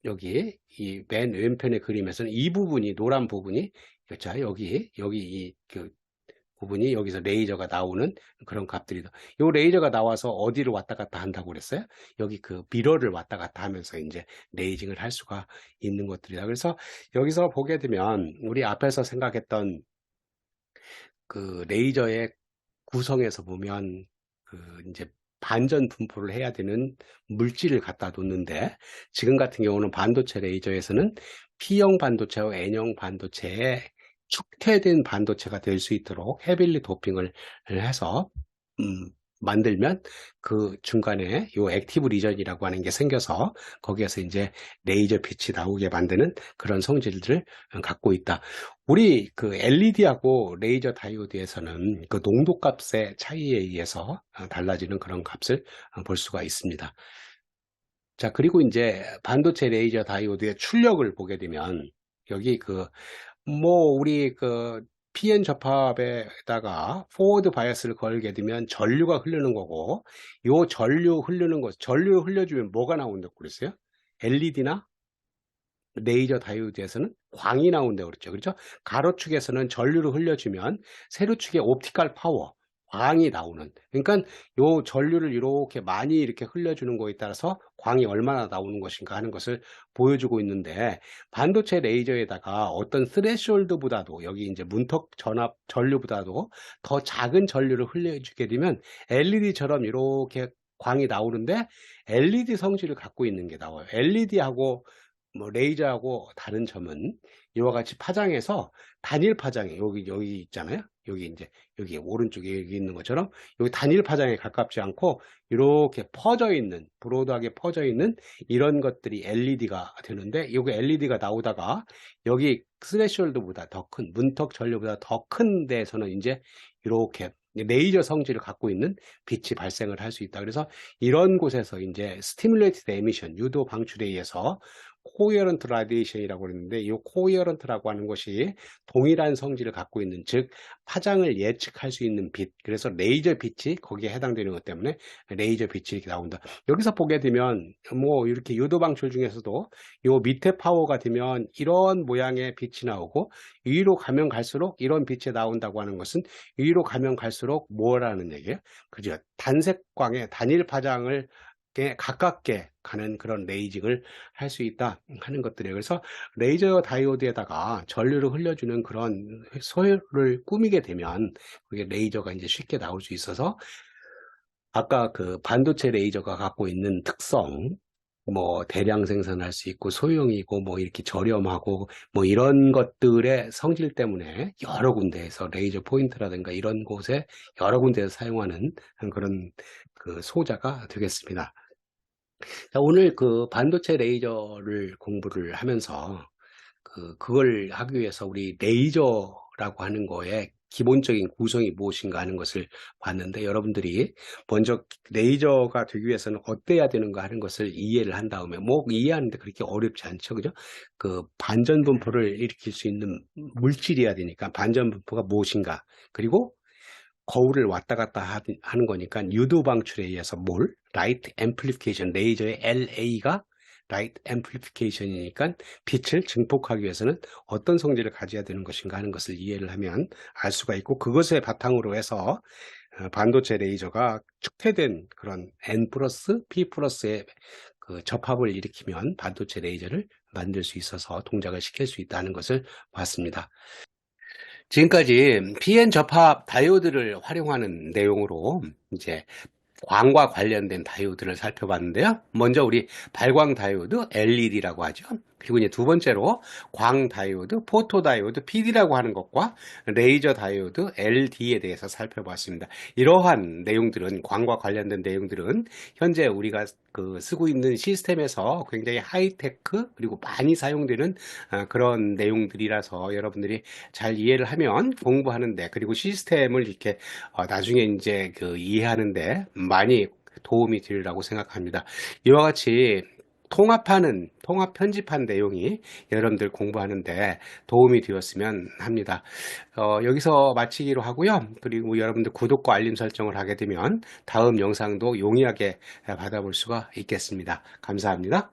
여기 이 맨 왼편의 그림에서는 이 부분이, 노란 부분이, 자, 여기 그 부분이 여기서 레이저가 나오는 그런 값들이다. 이 레이저가 나와서 어디를 왔다 갔다 한다고 그랬어요? 여기 그 미러를 왔다 갔다 하면서 이제 레이징을 할 수가 있는 것들이다. 그래서 여기서 보게 되면 우리 앞에서 생각했던 그 레이저의 구성에서 보면 그 이제 반전 분포를 해야 되는 물질을 갖다 놓는데, 지금 같은 경우는 반도체 레이저에서는 P형 반도체와 N형 반도체에 축퇴된 반도체가 될 수 있도록 헤빌리 도핑을 해서 만들면 그 중간에 요 액티브 리전이라고 하는 게 생겨서 거기에서 이제 레이저 빛이 나오게 만드는 그런 성질들을 갖고 있다. 우리 그 LED하고 레이저 다이오드에서는 그 농도값의 차이에 의해서 달라지는 그런 값을 볼 수가 있습니다. 자, 그리고 이제 반도체 레이저 다이오드의 출력을 보게 되면 여기 우리 PN 접합에다가 포워드 바이어스를 걸게 되면 전류가 흐르는 거고, 요 전류 흘려주면 뭐가 나온다고 그랬어요? LED나 레이저 다이오드에서는 광이 나온다고 그랬죠. 그렇죠? 가로축에서는 전류를 흘려주면 세로축의 옵티컬 파워, 광이 나오는. 그러니까 요 전류를 이렇게 많이 이렇게 흘려주는 거에 따라서 광이 얼마나 나오는 것인가 하는 것을 보여주고 있는데, 반도체 레이저에다가 어떤 스레시홀드보다도, 여기 이제 문턱 전압 전류보다도 더 작은 전류를 흘려주게 되면 LED처럼 이렇게 광이 나오는데, LED 성질을 갖고 있는 게 나와요. LED하고 레이저하고 다른 점은 이와 같이 파장에서 단일 파장이 여기 있잖아요. 여기 이제 여기 오른쪽에 여기 있는 것처럼 여기 단일 파장에 가깝지 않고 이렇게 퍼져 있는 브로드하게 퍼져 있는 이런 것들이 LED가 되는데 여기 LED가 나오다가 여기 스레시홀드보다 더 큰 문턱 전류보다 더 큰 데에서는 이제 이렇게 레이저 성질을 갖고 있는 빛이 발생을 할 수 있다. 그래서 이런 곳에서 이제 스티뮬레이티드 에미션 유도 방출에 의해서 코어런트 라디에이션이라고 그러는데 이 코어런트라고 하는 것이 동일한 성질을 갖고 있는 즉 파장을 예측할 수 있는 빛 그래서 레이저 빛이 거기에 해당되는 것 때문에 레이저 빛이 이렇게 나온다. 여기서 보게 되면 뭐 이렇게 유도 방출 중에서도 요 밑에 파워가 되면 이런 모양의 빛이 나오고 위로 가면 갈수록 이런 빛이 나온다고 하는 것은 위로 가면 갈수록 뭐라는 얘기예요? 그죠? 단색광의 단일 파장을 가깝게 가는 그런 레이징을 할 수 있다 하는 것들이에요. 그래서 레이저 다이오드에다가 전류를 흘려주는 그런 소열을 꾸미게 되면 그게 레이저가 이제 쉽게 나올 수 있어서 아까 그 반도체 레이저가 갖고 있는 특성 뭐 대량 생산할 수 있고 소형이고 뭐 이렇게 저렴하고 뭐 이런 것들의 성질 때문에 여러 군데에서 레이저 포인트라든가 이런 곳에 여러 군데에서 사용하는 그런 그 소자가 되겠습니다. 자, 오늘 그 반도체 레이저를 공부를 하면서 그걸 하기 위해서 우리 레이저라고 하는 거에 기본적인 구성이 무엇인가 하는 것을 봤는데 여러분들이 먼저 레이저가 되기 위해서는 어때야 되는가 하는 것을 이해를 한 다음에 뭐 이해하는데 그렇게 어렵지 않죠. 그죠? 그 반전분포를 일으킬 수 있는 물질이어야 되니까 반전분포가 무엇인가 그리고 거울을 왔다 갔다 하는 거니까 유도 방출에 의해서 뭘? 라이트 앰플리피케이션, 레이저의 LA가 라이트 앰플리피케이션이니까 빛을 증폭하기 위해서는 어떤 성질을 가져야 되는 것인가 하는 것을 이해를 하면 알 수가 있고 그것에 바탕으로 해서 반도체 레이저가 축퇴된 그런 N 플러스 P 플러스의 그 접합을 일으키면 반도체 레이저를 만들 수 있어서 동작을 시킬 수 있다는 것을 봤습니다. 지금까지 PN 접합 다이오드를 활용하는 내용으로 이제 광과 관련된 다이오드를 살펴봤는데요. 먼저 우리 발광 다이오드 LED라고 하죠. 그리고 이제 두 번째로 광 다이오드, 포토 다이오드 PD라고 하는 것과 레이저 다이오드 LD에 대해서 살펴봤습니다. 이러한 내용들은 광과 관련된 내용들은 현재 우리가 쓰고 있는 시스템에서 굉장히 하이테크 그리고 많이 사용되는 그런 내용들이라서 여러분들이 잘 이해를 하면 공부하는데 그리고 시스템을 이렇게 나중에 이제 이해하는데 많이 도움이 되리라고 생각합니다. 이와 같이 통합 편집한 내용이 여러분들 공부하는데 도움이 되었으면 합니다. 여기서 마치기로 하고요. 그리고 여러분들 구독과 알림 설정을 하게 되면 다음 영상도 용이하게 받아볼 수가 있겠습니다. 감사합니다.